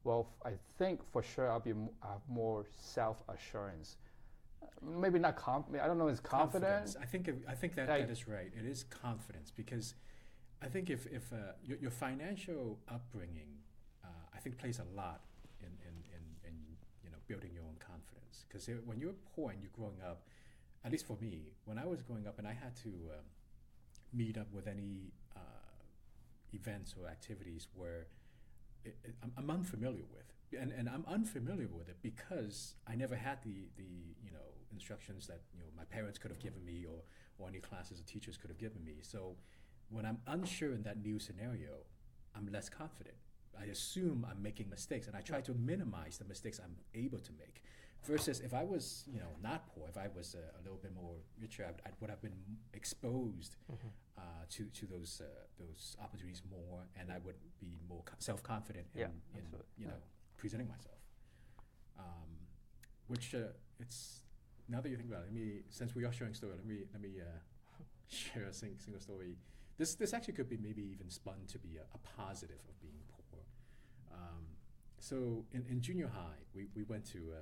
well, I think for sure I'll have more self-assurance. Maybe not I don't know. Is confidence? I think that is right. It is confidence, because I think if your financial upbringing, I think plays a lot in building your own confidence. Because when you're poor and you're growing up, at least for me, when I was growing up and I had to meet up with any events or activities where I'm unfamiliar with, and I'm unfamiliar with it because I never had the instructions that my parents could have given me, or any classes or teachers could have given me. So when I'm unsure in that new scenario, I'm less confident. I assume I'm making mistakes, and I try to minimize the mistakes I'm able to make. Versus if I was, not poor, if I was a little bit more richer, I would have been exposed to those opportunities more, and I would be more self-confident in presenting myself. Which it's, now that you think about it, since we are sharing story, let me share a single story. This actually could be maybe even spun to be a positive of being poor. So in junior high, we went to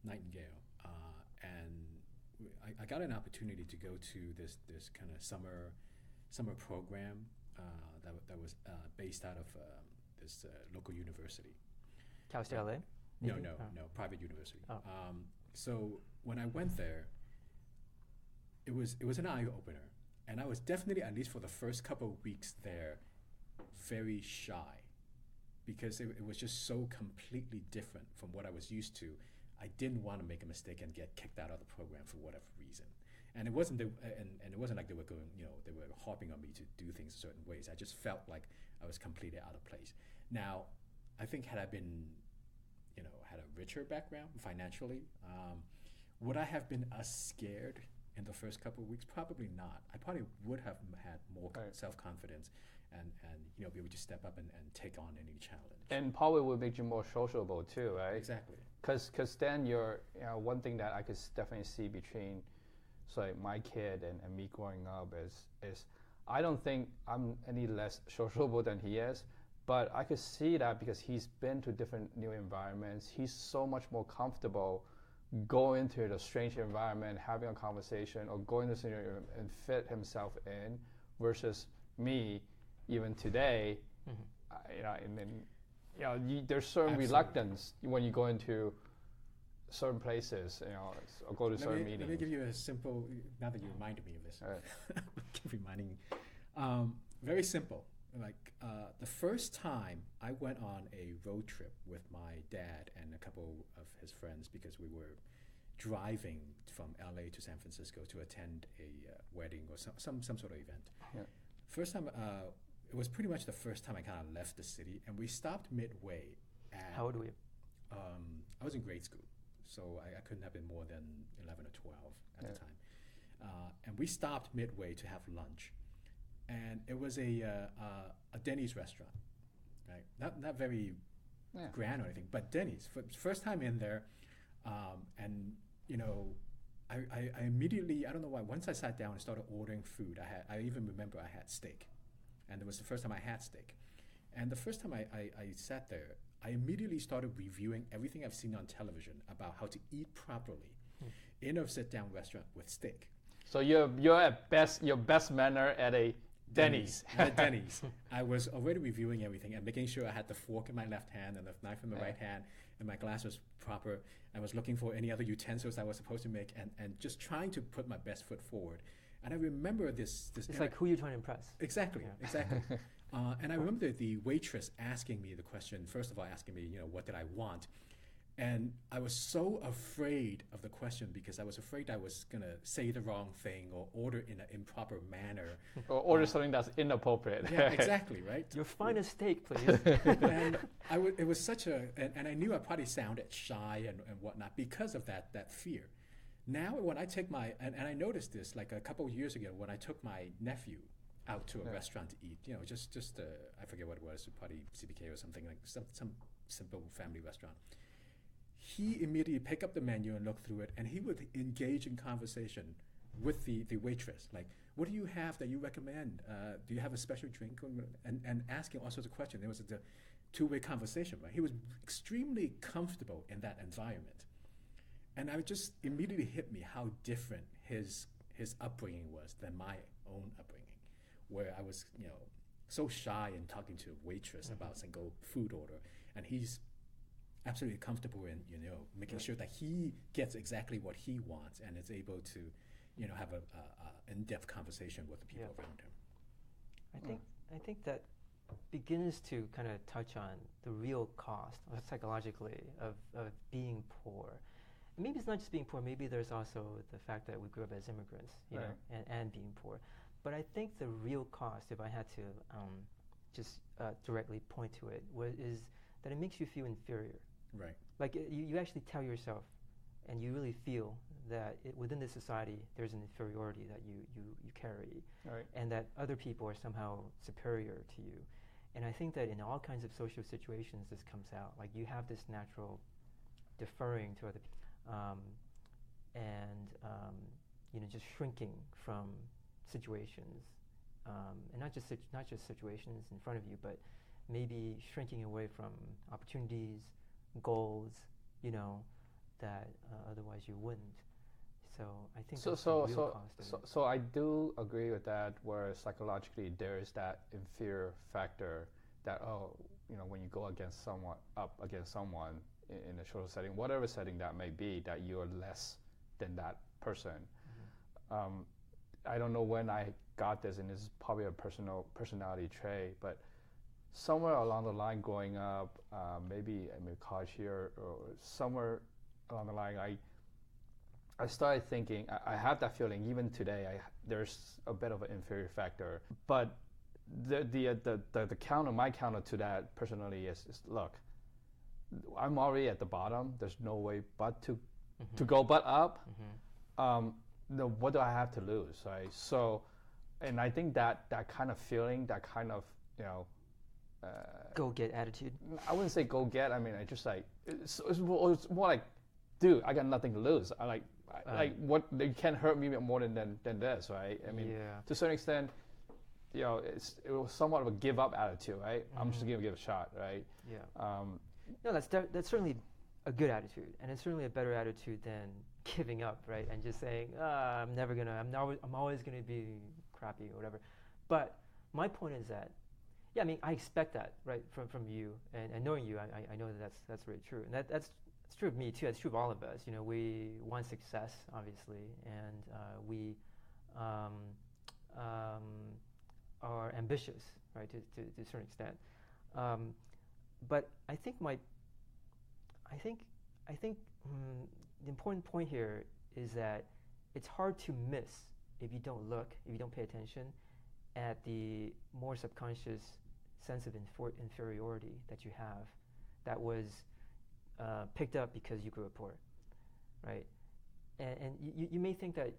Nightingale, and I got an opportunity to go to this kind of summer program that was based out of this local university. Cal State LA? No, private university. So when I went there, it was an eye opener. And I was definitely, at least for the first couple of weeks there, very shy because it was just so completely different from what I was used to. I didn't want to make a mistake and get kicked out of the program for whatever reason. And it wasn't and it wasn't like they were going, they were harping on me to do things certain ways. I just felt like I was completely out of place. Now, I think had I been, had a richer background financially, would I have been as scared in the first couple of weeks? Probably not. I probably would have had more self-confidence and be able to step up and take on any challenge. And probably would make you more sociable too, right? Exactly. Because then one thing that I could definitely see between, my kid and me growing up is I don't think I'm any less sociable than he is, but I could see that because he's been to different new environments. He's so much more comfortable going into the strange environment, having a conversation, or going to and fit himself in, versus me, even today. There's certain reluctance when you go into certain places, or go to certain meetings. Let me give you a simple. Now that you reminded me of this, keep reminding me. Very simple. Like the first time I went on a road trip with my dad and a couple of his friends, because we were driving from LA to San Francisco to attend a wedding or some sort of event. Yeah. First time, it was pretty much the first time I kind of left the city, and we stopped midway. How old were you? I was in grade school, so I couldn't have been more than 11 or 12 at the time. And we stopped midway to have lunch. And it was a Denny's restaurant, right? Not very grand or anything, but Denny's. First time in there, and I immediately, I don't know why. Once I sat down and started ordering food, I even remember I had steak, and it was the first time I had steak. And the first time I sat there, I immediately started reviewing everything I've seen on television about how to eat properly in a sit-down restaurant with steak. So you're at your best manner at a Denny's. At Denny's. I was already reviewing everything and making sure I had the fork in my left hand and the knife in my right hand, and my glass was proper. I was looking for any other utensils I was supposed to make, and just trying to put my best foot forward. And I remember this. It's like who you're trying to impress. Exactly, exactly. And I remember the waitress asking me the question, first of all asking me, what did I want? And I was so afraid of the question because I was afraid I was going to say the wrong thing or order in an improper manner. Or order something that's inappropriate. Yeah, exactly, right? Your finest steak, please. And it was such and I knew I probably sounded shy and whatnot because of that fear. Now when I take and I noticed this like a couple of years ago when I took my nephew out to a restaurant to eat, just I forget what it was, probably CBK or something, like some simple family restaurant. He immediately picked up the menu and looked through it, and he would engage in conversation with the waitress. Like, what do you have that you recommend? Do you have a special drink? And asking all sorts of questions. It was a two-way conversation, right? He was extremely comfortable in that environment. And I just immediately hit me how different his upbringing was than my own upbringing, where I was, so shy in talking to a waitress about a single food order, and he's absolutely comfortable in making sure that he gets exactly what he wants and is able to have a in-depth conversation with the people around him. I think that begins to kind of touch on the real cost psychologically of being poor. And maybe it's not just being poor, maybe there's also the fact that we grew up as immigrants, and being poor. But I think the real cost, if I had to just directly point to it, is that it makes you feel inferior. Right. Like you actually tell yourself, and you really feel that within this society there's an inferiority that you carry, and that other people are somehow superior to you. And I think that in all kinds of social situations this comes out. Like you have this natural deferring to other people, and just shrinking from situations, and not just situations in front of you, but maybe shrinking away from opportunities, goals, that otherwise you wouldn't. So I think that's the real cost. So I do agree with that, where psychologically there is that inferior factor that when you go against someone in a social setting, whatever setting that may be, that you're less than that person. I don't know when I got this, and this is probably a personality trait, but somewhere along the line growing up, maybe I'm in college here or somewhere along the line, I started thinking, I have that feeling even today, there's a bit of an inferior factor. But my counter to that personally is look, I'm already at the bottom. There's no way but to go but up. What do I have to lose, right? So, and I think that kind of feeling, that kind of, go get attitude. I wouldn't say go get. I mean, I just like it's more like, dude, I got nothing to lose. Like what, you can't hurt me more than this, right? I mean, to a certain extent, it was somewhat of a give up attitude, right? I'm just gonna give it a shot, right? Yeah. No, that's certainly a good attitude, and it's certainly a better attitude than giving up, right? And just saying, I'm always gonna be crappy or whatever. But my point is that, I mean, I expect that, right, from you, and knowing you, I know that's very true, and that's true of me too. It's true of all of us. We want success, obviously, and we are ambitious, right, to a certain extent. But I think the important point here is that it's hard to miss if you don't look, if you don't pay attention at the more subconscious sense of inferiority that you have, that was picked up because you grew up poor, right? And you may think that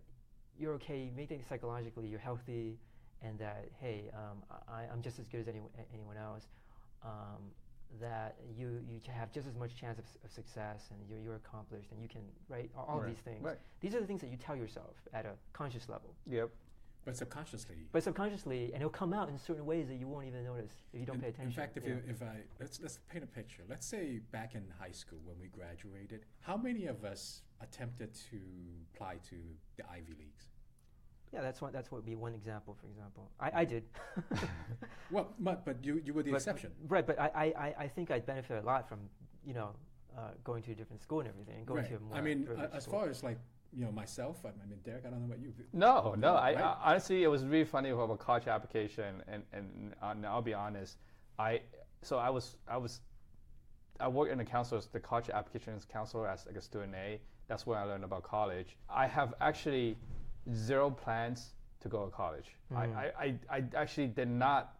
you're okay, you may think psychologically you're healthy, and that, hey, I'm just as good as anyone else, that you have just as much chance of success, and you're accomplished, and you can, right, all of these things. Right. These are the things that you tell yourself at a conscious level. Yep. But subconsciously, and it'll come out in certain ways that you won't even notice if you don't pay attention. In fact, let's paint a picture. Let's say back in high school when we graduated, how many of us attempted to apply to the Ivy Leagues? Yeah, that's what would be one example. For example, I did. Well, but you were the exception, right? But I think I'd benefit a lot from going to a different school and everything, and going to a more. I mean, as far as like. Myself, I mean, Derek, I don't know about you. No. Right? I honestly, it was really funny about a college application, and I'll be honest. I work in the college applications counselor as like a student A. That's where I learned about college. I have actually zero plans to go to college. I actually did not.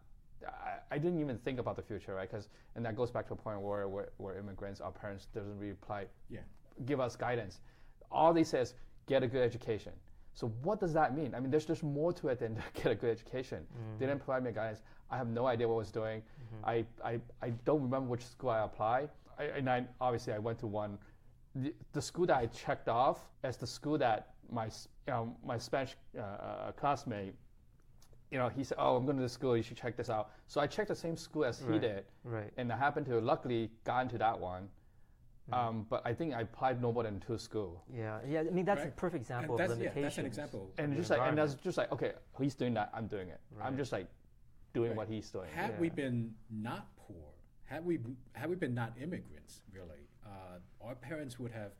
I didn't even think about the future, right? And that goes back to a point where immigrants, our parents doesn't really give us guidance. All they say is get a good education. So what does that mean? I mean, there's more to it than get a good education. They didn't provide me guidance. I have no idea what I was doing. I don't remember which school I applied. Obviously I went to one. The school that I checked off as the school that my Spanish classmate, he said, "Oh, I'm going to this school. You should check this out." So I checked the same school as he did, and I happened to luckily got into that one. But I think I applied no more than 2 schools. Yeah. I mean, that's a perfect example of limitations. That's an example. And that's just like, okay, he's doing that, I'm doing it. Right. I'm just like doing what he's doing. Had we been not poor, had we been not immigrants, really, our parents would have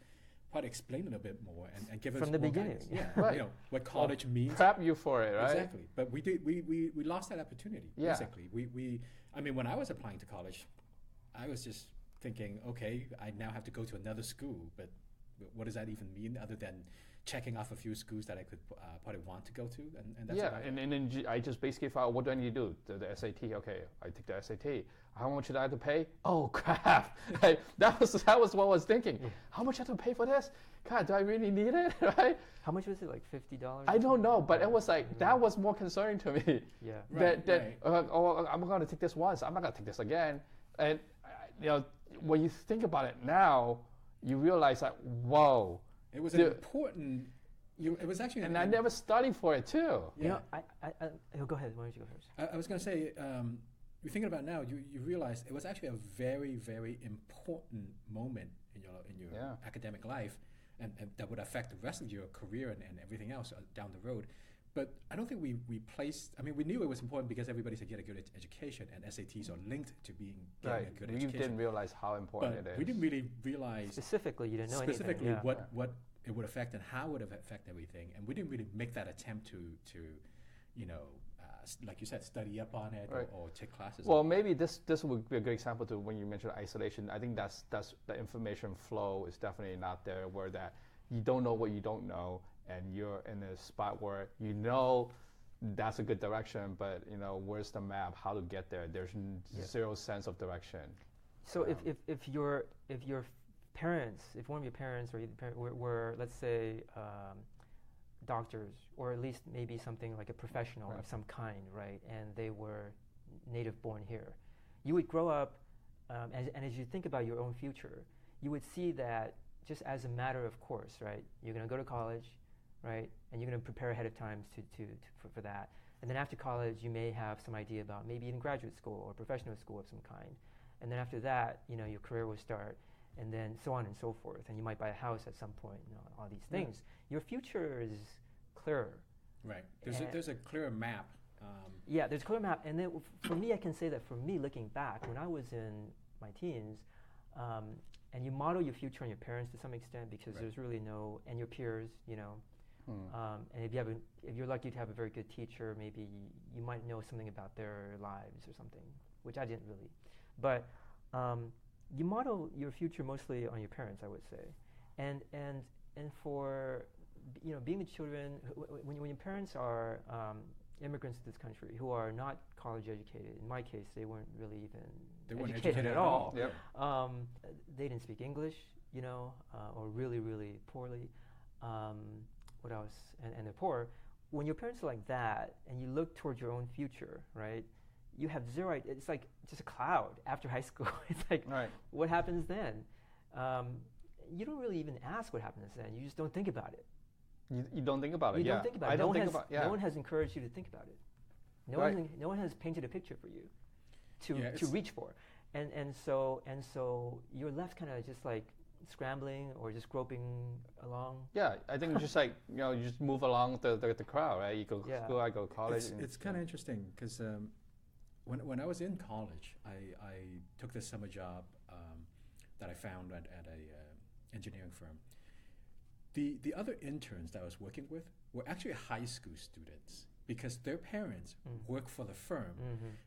probably explained it a bit more and give us from the more beginning. Guidance. Yeah, right. What college means. Prep you for it, right? Exactly. But we lost that opportunity. Yeah. Basically, I mean, when I was applying to college, I was just thinking, okay, I now have to go to another school, but what does that even mean other than checking off a few schools that I could probably want to go to? And that's and then I just basically thought, what do I need to do? The SAT, okay, I take the SAT. How much did I have to pay? Oh, crap. That was what I was thinking. How much I have to pay for this? God, do I really need it? Right? How much was it, like $50? I don't know, but it was like, that was more concerning to me. Yeah. I'm going to take this once. I'm not going to take this again. And, when you think about it now, you realize that, whoa. It was important. It was actually, and I never studied for it too. Yeah. Go ahead. Why don't you go first? I was going to say, you're thinking about it now. You realize it was actually a very, very important moment in your academic life, and that would affect the rest of your career and everything else down the road. But I don't think we knew it was important because everybody said get a good education, and SATs are linked to getting a good education. We didn't realize how important it is. We didn't really realize specifically. You didn't know specifically anything, what it would affect and how it would affect everything, and we didn't really make that attempt to like you said, study up on it Right. or take classes. Well, on it. maybe this would be a good example to when you mentioned isolation. I think that's the information flow is definitely not there, where that you don't know what you don't know, and you're in a spot where you know that's a good direction, but where's the map? How to get there? There's zero sense of direction. So if your parents, if one of your parents or either parent were let's say doctors, or at least maybe something like a professional Right. of some kind, right? And they were native born here, you would grow up, and as you think about your own future, you would see that just as a matter of course, right? You're going to go to college, right? And you're going to prepare ahead of time for that. And then after college, you may have some idea about maybe even graduate school or professional school of some kind. And then after that, your career will start, and then so on and so forth. And you might buy a house at some point, all these things. Your future is clearer. Right. There's a clear map. Yeah, there's a clear map. And then for me, I can say that for me, looking back, when I was in my teens, and you model your future on your parents to some extent, because Right. there's really and your peers, and if you're lucky to have a very good teacher, maybe you might know something about their lives or something, which I didn't really. But you model your future mostly on your parents, I would say, and for being the children, when your parents are immigrants to this country who are not college educated. In my case, they weren't really even educated at all. Yep. They didn't speak English, or really, really poorly. What else? And they're poor. When your parents are like that, and you look towards your own future, right? You have zero idea. It's like just a cloud after high school. It's like, Right. what happens then? You don't really even ask what happens then. You just don't think about it. You don't think about it. You Yeah. don't think about it. I don't think about. Yeah. No one has encouraged you to think about it. Right. No one has painted a picture for you to it's- reach for, and so you're left kind of just like scrambling or just groping along. Yeah, I think it's just like you just move along the crowd, right? You go Yeah. school, I go college. It's kind of interesting because when I was in college, I took this summer job that I found at a engineering firm. The other interns that I was working with were actually high school students because their parents work for the firm.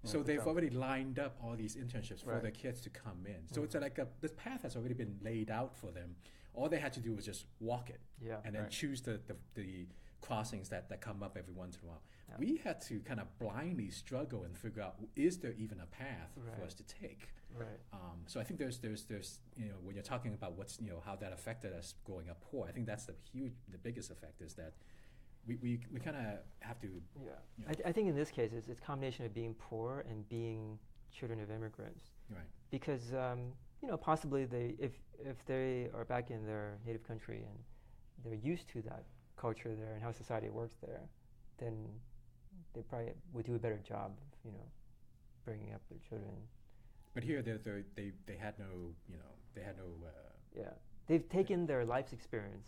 So they've already lined up all these internships for Right. their kids to come in. So it's like this path has already been laid out for them. All they had to do was just walk it Yeah. and then Right. choose the crossings that come up every once in a while. Yeah. We had to kind of blindly struggle and figure out, is there even a path for Right. us to take? Right. So I think there's when you're talking about what's how that affected us growing up poor, I think that's the biggest effect is that we kind of have to. Yeah. I think in this case it's a combination of being poor and being children of immigrants. Right. Because possibly if they are back in their native country and they're used to that culture there and how society works there, then they probably would do a better job of bringing up their children. But here they had no Yeah, they've taken their life's experience,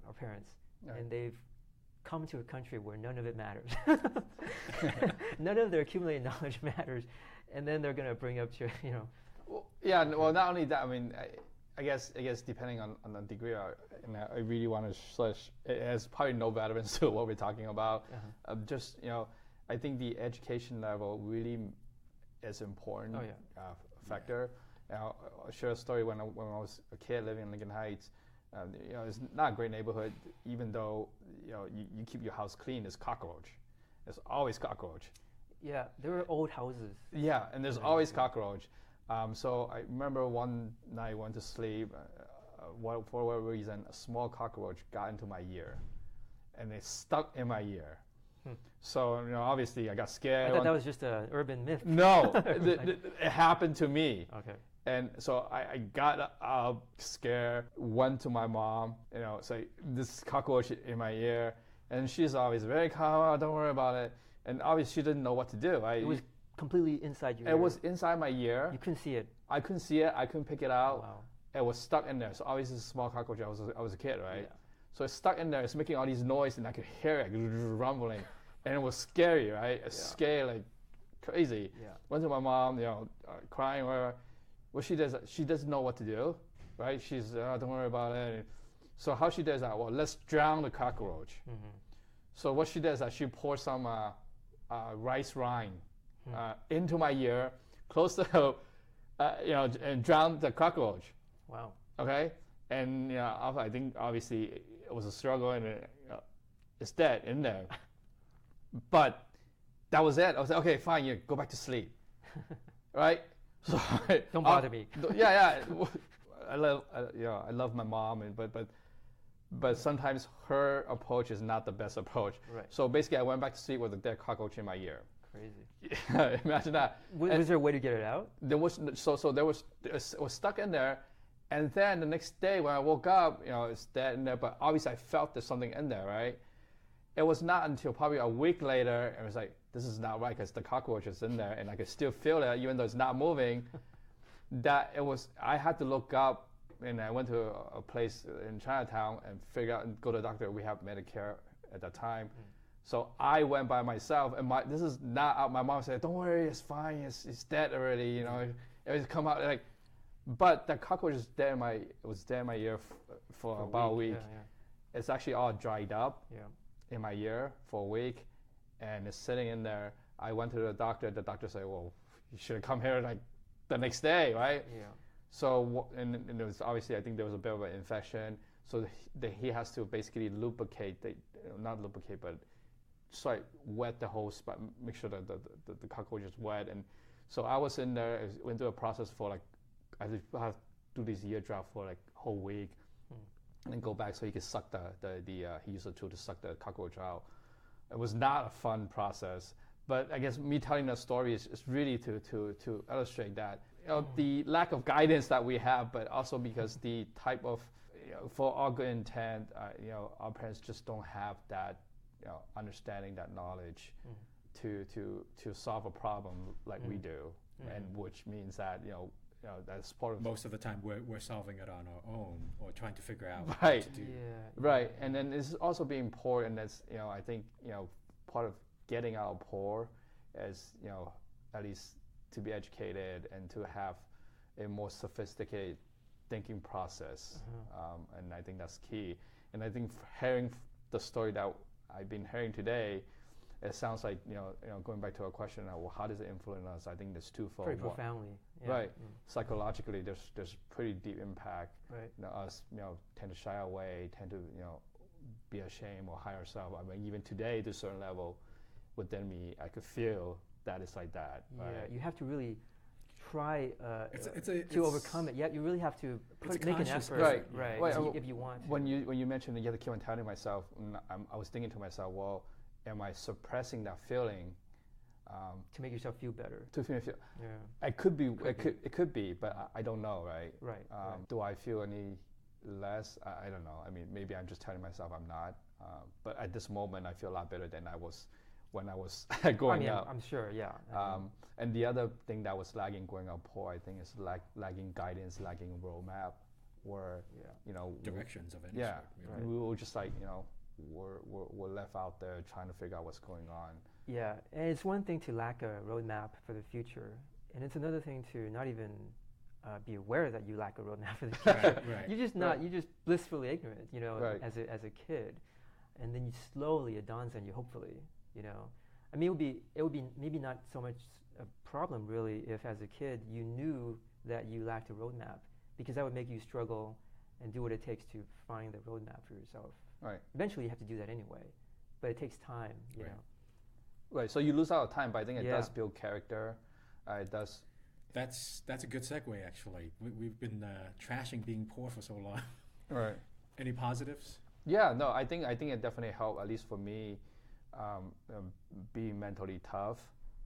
our parents, Right. and they've come to a country where none of it matters. None of their accumulated knowledge matters, and then they're going to bring up Well, yeah. Well, not only that. I mean, I guess depending on the degree, I really want to it has probably no relevance to what we're talking about. Just I think the education level really is important. Oh, yeah. Factor. I'll share a story when I was a kid living in Lincoln Heights. It's not a great neighborhood, even though you keep your house clean. There's cockroach. There's always cockroach. Yeah, there were old houses. Yeah, and there's always cockroach. So I remember one night I went to sleep. For whatever reason, a small cockroach got into my ear, and it stuck in my ear. So obviously I got scared. I thought that was just an urban myth. No, it happened to me. Okay. And so I got scared, went to my mom, say, this cockroach in my ear. And she's always very calm, "Oh, don't worry about it." And obviously she didn't know what to do. It was completely inside your ear. It was inside my ear. You couldn't see it. I couldn't see it. I couldn't pick it out. Wow. It was stuck in there. So obviously it's a small cockroach. I was a kid, right? Yeah. So it's stuck in there. It's making all these noise, and I could hear it rumbling. And it was scary, right? It's scary like crazy. Yeah. Went to my mom, crying, whatever. Well, she doesn't know what to do, right? She's, don't worry about it. So how she does that? Well, let's drown the cockroach. So what she did is that she poured some rice rind into my ear, close to, and drowned the cockroach. Wow. Okay, and I think obviously it was a struggle, and it's dead in there. But that was it. I was like, okay, fine, you go back to sleep, right? So don't bother me. Yeah. I love my mom, but sometimes her approach is not the best approach. Right. So basically, I went back to sleep with a dead cockroach in my ear. Crazy. Imagine that. Was there a way to get it out? There was it was stuck in there, and then the next day when I woke up, it's dead in there. But obviously, I felt there's something in there, right? It was not until probably a week later, and it was like, this is not right because the cockroach is in there, and I could still feel it even though it's not moving. I had to look up, and I went to a place in Chinatown and figure out and go to the doctor. We have Medicare at that time. So I went by myself, and this is not out. My mom said, don't worry, it's fine, it's dead already, it was come out like, but the cockroach was dead in my ear for about a week. Yeah. It's actually all dried up in my ear for a week, and it's sitting in there. I went to the doctor said, well, you should have come here like the next day, right? Yeah. So, and it was obviously, I think there was a bit of an infection, so he has to basically lubricate, not lubricate, but just wet the whole spot, make sure that the cockroach is wet. And so I was in there, went through a process for I have to do this ear drop for whole week, and then go back so he could suck he used a tool to suck the cockroach out. It was not a fun process, but I guess me telling that story is really to illustrate that the lack of guidance that we have, but also because the type of for all good intent, our parents just don't have that understanding, that knowledge to solve a problem like we do, and which means that that's part of most of the time we're solving it on our own or trying to figure out right. what to do. Right, and then this is also being poor, and that's I think part of getting out of poor is at least to be educated and to have a more sophisticated thinking process, and I think that's key. And I think hearing the story that I've been hearing today, it sounds like going back to our question, well, how does it influence us? I think there's twofold. Very profoundly. Yeah. Right. Psychologically, there's pretty deep impact. Right. Us tend to shy away, tend to be ashamed or hide ourselves. I mean, even today, to a certain level, within me, I could feel that it's like that. Yeah. Right? You have to really try to overcome it. Yeah, you really have to make an effort. Right. If you want. When you mentioned that you have to keep on telling myself, I was thinking to myself, well, am I suppressing that feeling to make yourself feel better? To feel. Yeah. It could be. It could be, but I don't know, right? Right. Do I feel any less? I don't know. I mean, maybe I'm just telling myself I'm not. But at this moment, I feel a lot better than I was when I was growing up. I'm sure. Yeah. And the other thing that was lagging growing up poor, I think, is lagging guidance, lagging roadmap, where directions of any sort. Right. We were just we're left out there trying to figure out what's going on. Yeah, and it's one thing to lack a roadmap for the future, and it's another thing to not even be aware that you lack a roadmap for the future. Right. You're just blissfully ignorant, Right. as a kid, and then slowly it dawns on you. Hopefully, I mean, it would be maybe not so much a problem really if as a kid you knew that you lacked a roadmap, because that would make you struggle and do what it takes to find the roadmap for yourself. Right. Eventually, you have to do that anyway, but it takes time. You know. Right. So you lose out of time, but I think it does build character. It does. That's a good segue, actually. We've been trashing being poor for so long. Right. Any positives? Yeah. No. I think it definitely helped. At least for me, being mentally tough.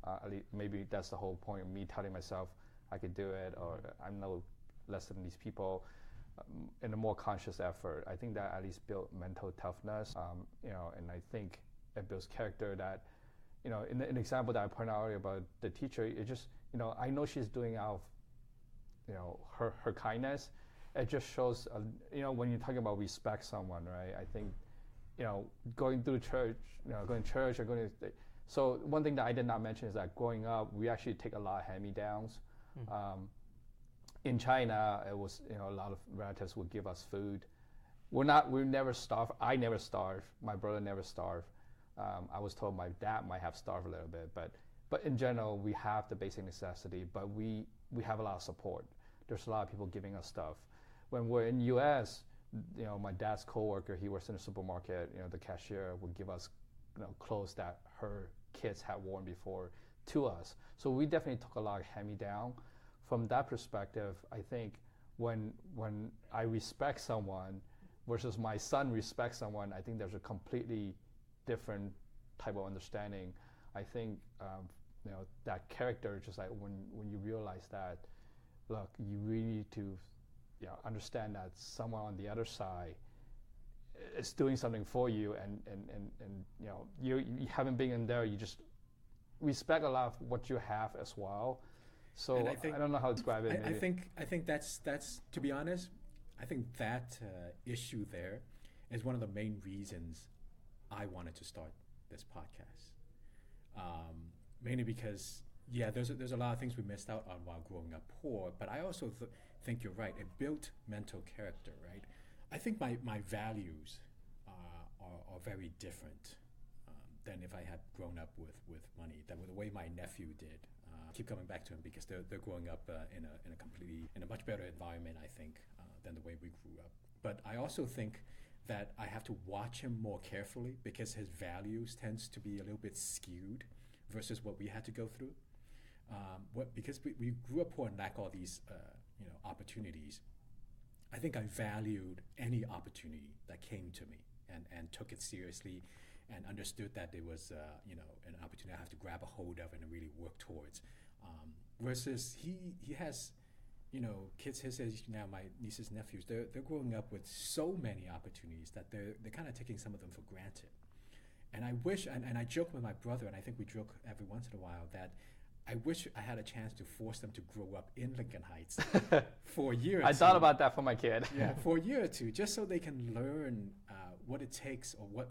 At least maybe that's the whole point of me telling myself I could do it, or I'm no less than these people. In a more conscious effort, I think that at least built mental toughness. And I think it builds character. That, in the example that I pointed out earlier about the teacher, it just, I know she's doing out of, her kindness. It just shows, when you're talking about respect someone, right? I think, going through church, going to church or going to. So one thing that I did not mention is that growing up, we actually take a lot of hand-me-downs. In China, it was, a lot of relatives would give us food. We never starve. I never starved. My brother never starved. I was told my dad might have starved a little bit, but in general, we have the basic necessity, but we have a lot of support. There's a lot of people giving us stuff. When we're in U.S., my dad's coworker, he works in a supermarket. The cashier would give us, clothes that her kids had worn before to us. So we definitely took a lot of hand-me-down. From that perspective, I think when I respect someone versus my son respects someone, I think there's a completely different type of understanding. I think that character, just like when you realize that, look, you really need to understand that someone on the other side is doing something for you, and you haven't been in there. You just respect a lot of what you have as well. So I don't know how to describe it. I think that's to be honest, I think that issue there is one of the main reasons I wanted to start this podcast. Mainly because there's a lot of things we missed out on while growing up poor, but I also think you're right. It built mental character, right? I think my values are very different than if I had grown up with money, than the way my nephew did. Keep coming back to him because they're growing up in a much better environment, I think, than the way we grew up. But I also think that I have to watch him more carefully because his values tends to be a little bit skewed versus what we had to go through. Because we grew up poor and lack all these opportunities. I think I valued any opportunity that came to me and took it seriously and understood that it was an opportunity I have to grab a hold of and really work towards. Versus he has kids his age now, my nieces and nephews, they're growing up with so many opportunities that they're kind of taking some of them for granted. And I wish, and I joke with my brother, and I think we joke every once in a while, that I wish I had a chance to force them to grow up in Lincoln Heights for a year or two. I thought about that for my kid. For a year or two, just so they can learn what it takes or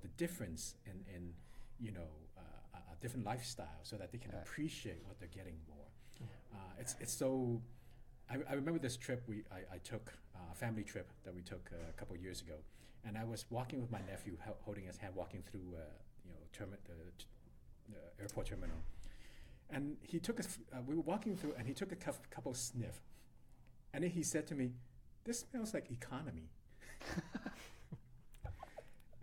the difference in a different lifestyle, so that they can appreciate what they're getting more. It's so. I remember this trip I took, a family trip that we took a couple of years ago, and I was walking with my nephew, holding his hand, walking through the airport terminal. And he took we were walking through, and he took a couple sniff. And then he said to me, "This smells like economy."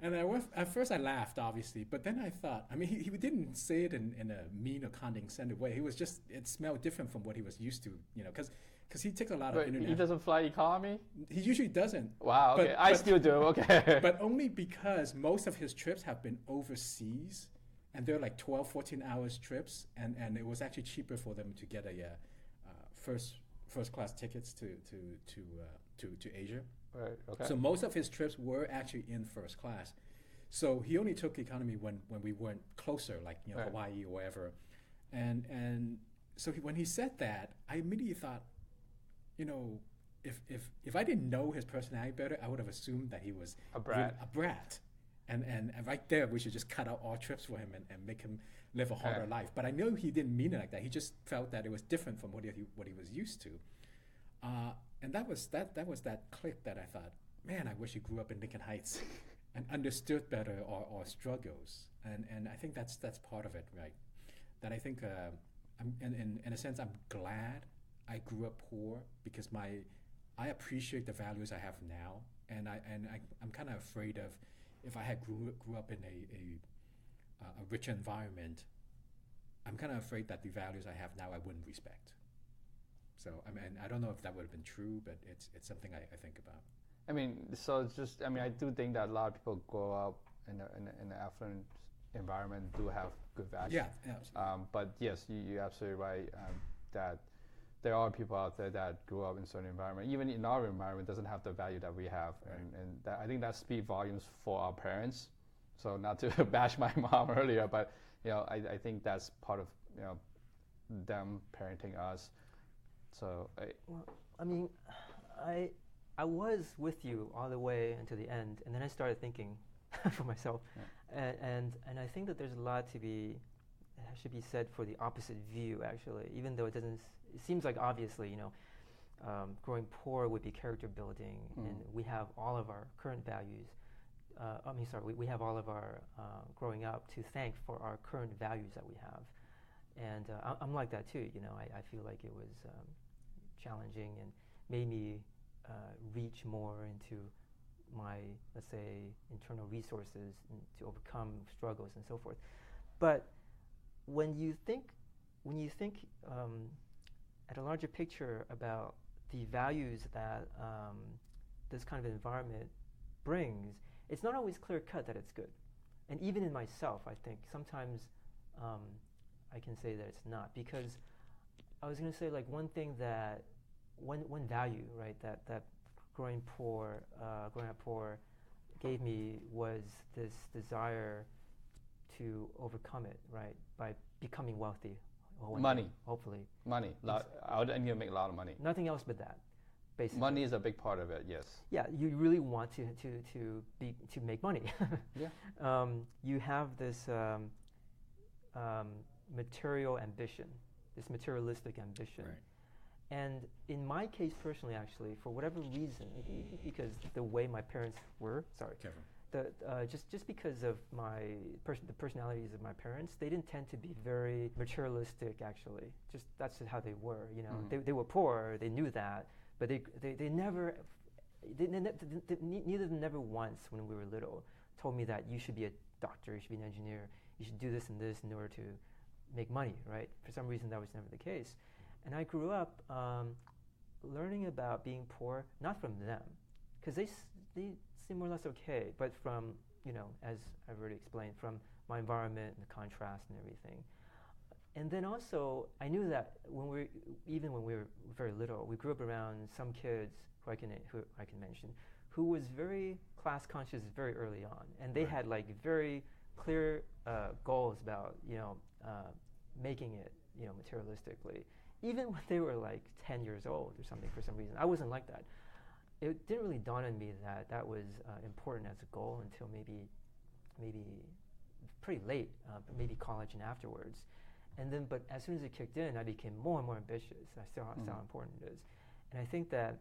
And at first I laughed, obviously, but then I thought, he didn't say it in a mean or condescending way. It smelled different from what he was used to, because he takes a lot of internet. He doesn't fly economy? He usually doesn't. Wow, okay. I still do, okay. But only because most of his trips have been overseas, and they're like 12, 14 hours trips, and it was actually cheaper for them to get a first class tickets to Asia. Right, okay. So most of his trips were actually in first class. So he only took economy when we weren't closer, like right. Hawaii or wherever. And so when he said that, I immediately thought, if I didn't know his personality better, I would have assumed that he was a brat. A brat. And right there, we should just cut out all trips for him and make him live a harder life. But I know he didn't mean it like that. He just felt that it was different from what he was used to. And that was that click that I thought, man, I wish he grew up in Lincoln Heights and understood better our struggles. And I think that's part of it, right? That I think, in a sense, I'm glad I grew up poor because I appreciate the values I have now, and I'm kind of afraid of if I had grew up in a rich environment, I'm kind of afraid that the values I have now I wouldn't respect. So I don't know if that would have been true, but it's something I think about. So it's just I do think that a lot of people grow up in an affluent environment do have good values. Yeah, absolutely. But yes, you're absolutely right that there are people out there that grew up in certain environment, even in our environment, doesn't have the value that we have, right. and that, I think that speaks volumes for our parents. So not to bash my mom earlier, but I think that's part of them parenting us. So I was with you all the way until the end, and then I started thinking for myself, and I think that there's a lot should be said for the opposite view, actually, even though it seems like obviously, growing poor would be character building, and we have all of our current values. we have all of our growing up to thank for our current values that we have. And I'm like that too, I feel like it was challenging and made me reach more into my, let's say, internal resources to overcome struggles and so forth. But when you think at a larger picture about the values that this kind of environment brings, it's not always clear cut that it's good. And even in myself, I think sometimes I can say that it's not, because I was going to say, like, one thing that one value, right, that growing up poor gave me was this desire to overcome it, right, by becoming wealthy. Money. Hopefully. Money. I need to make a lot of money. Nothing else but that, basically. Money is a big part of it, yes. Yeah, you really want to make money. Yeah. You have this material ambition, this materialistic ambition. Right. And in my case personally, actually, for whatever reason, because the way my parents were, just because of the personalities of my parents, they didn't tend to be very materialistic. Actually, just that's just how they were. They were poor. They knew that, but they never, neither of them never once when we were little told me that you should be a doctor, you should be an engineer, you should do this and this in order to make money. Right? For some reason, that was never the case. And I grew up learning about being poor, not from them, because they seem more or less okay, but from, as I've already explained, from my environment and the contrast and everything. And then also, I knew that even when we were very little, we grew up around some kids who I can mention, who was very class conscious very early on, and they had like very clear goals about making it materialistically. Even when they were like 10 years old or something, for some reason. I wasn't like that. It didn't really dawn on me that was important as a goal until maybe pretty late, maybe college and afterwards. And then, but as soon as it kicked in, I became more and more ambitious. I saw how important it is. And I think that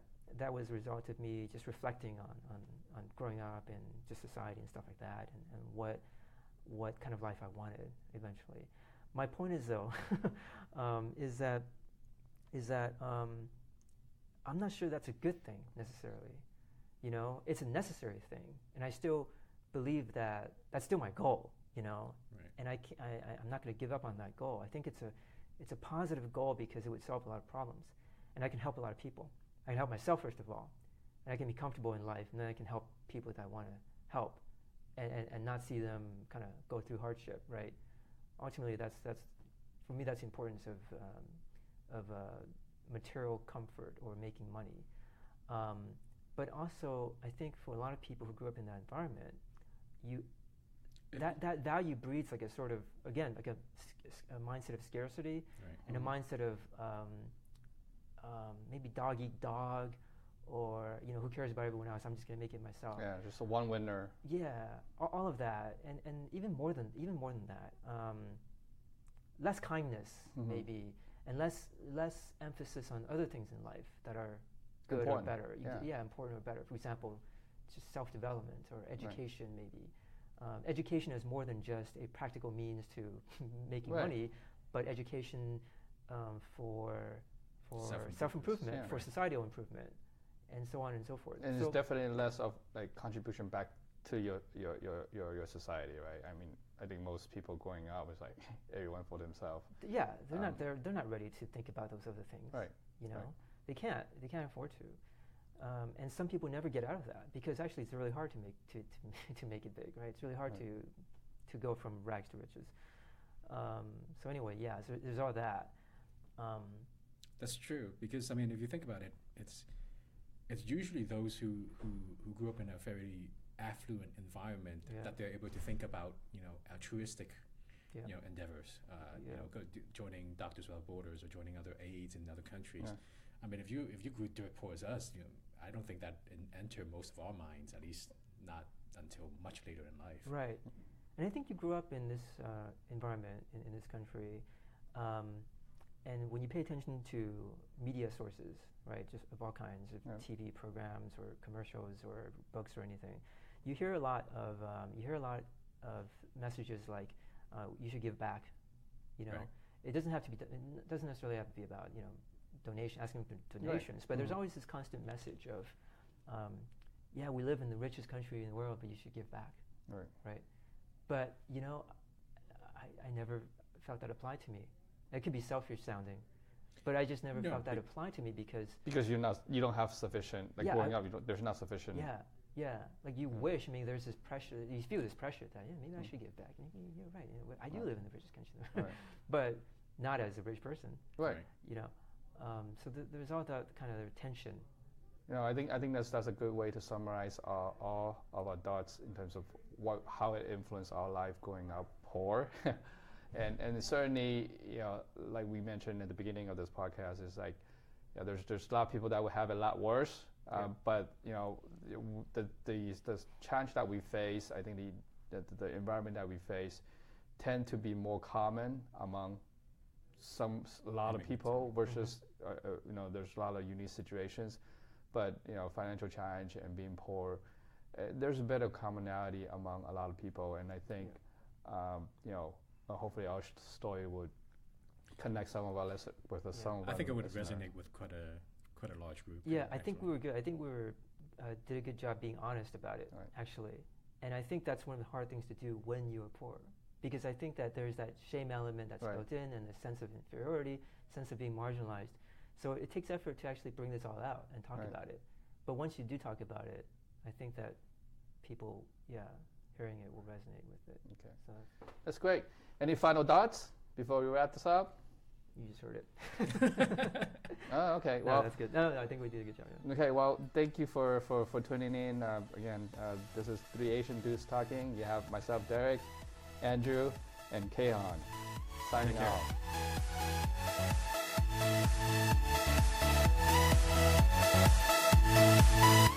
was a result of me just reflecting on growing up and just society and stuff like that, and what kind of life I wanted eventually. My point is, though, is that I'm not sure that's a good thing necessarily. It's a necessary thing, and I still believe that that's still my goal. Right. And I'm not going to give up on that goal. I think it's a positive goal because it would solve a lot of problems, and I can help a lot of people. I can help myself first of all, and I can be comfortable in life, and then I can help people that I want to help, and not see them kind of go through hardship. Right. Ultimately, that's for me. That's the importance of material comfort or making money. But also, I think for a lot of people who grew up in that environment, that value breeds like a sort of, again, like a mindset of scarcity, right. and a mindset of maybe dog eat dog, or who cares about everyone else? I'm just going to make it myself. Yeah, just a one winner. Yeah, all of that, and even more than that, less kindness maybe. And less emphasis on other things in life that are good important. Or better. Yeah, Important or better. For example, just self-development or education, maybe. Education is more than just a practical means to making money, but education for self-improvement, for societal improvement, and so on and so forth. And it's definitely less of like contribution back to your society, right? I mean, I think most people growing up is like everyone for themselves. Yeah, they're not ready to think about those other things. Right. Right. They can't afford to. And some people never get out of that because actually it's really hard to make it big, right? It's really hard to go from rags to riches. So anyway, yeah, so there's all that. That's true, because I mean, if you think about it, it's usually those who grew up in a very affluent environment that they're able to think about, altruistic, endeavors. Joining Doctors Without Borders or joining other aids in other countries. Yeah. I mean, if you grew dirt poor as us, I don't think that entered most of our minds, at least not until much later in life. Right, and I think you grew up in this environment in this country, and when you pay attention to media sources, right, just of all kinds of TV programs or commercials or books or anything, you hear a lot of messages like you should give back. You know, Right. it doesn't have to be. It doesn't necessarily have to be about donation, asking for donations. But there's always this constant message of, yeah, we live in the richest country in the world, but you should give back. Right. Right. But I never felt that applied to me. It could be selfish sounding, but I just never felt that applied to me because you don't have sufficient, like growing up, there's not sufficient. Yeah, like you wish. I mean, there's this pressure. You feel this pressure that maybe I should give back. And you're right. I do live in the richest country, Right. but not as a rich person. Right. So there's all that kind of tension. I think that's a good way to summarize all of our thoughts in terms of how it influenced our life growing up poor. And certainly, like we mentioned at the beginning of this podcast, is like, there's a lot of people that would have it a lot worse. But the challenge that we face, I think the environment that we face, tend to be more common among a lot of people versus there's a lot of unique situations. But financial challenge and being poor, there's a bit of commonality among a lot of people, and I think hopefully our story would connect some of our with some of I think it would listeners. resonate with quite a large group. Yeah, I think we were good. I think we did a good job being honest about it, actually. And I think that's one of the hard things to do when you are poor, because I think that there's that shame element that's built in, and a sense of inferiority, sense of being marginalized. So it takes effort to actually bring this all out and talk about it. But once you do talk about it, I think that people, hearing it will resonate with it. Okay. So That's great. Any final thoughts before we wrap this up? you just heard it. Oh, okay. No, Well, that's good. No, I think we did a good job. Yeah. okay. Well, thank you for tuning in. Again, this is 3 Asian Dudes Talking. You have myself, Derek, Andrew, and Kayhan. Signing Take care. out.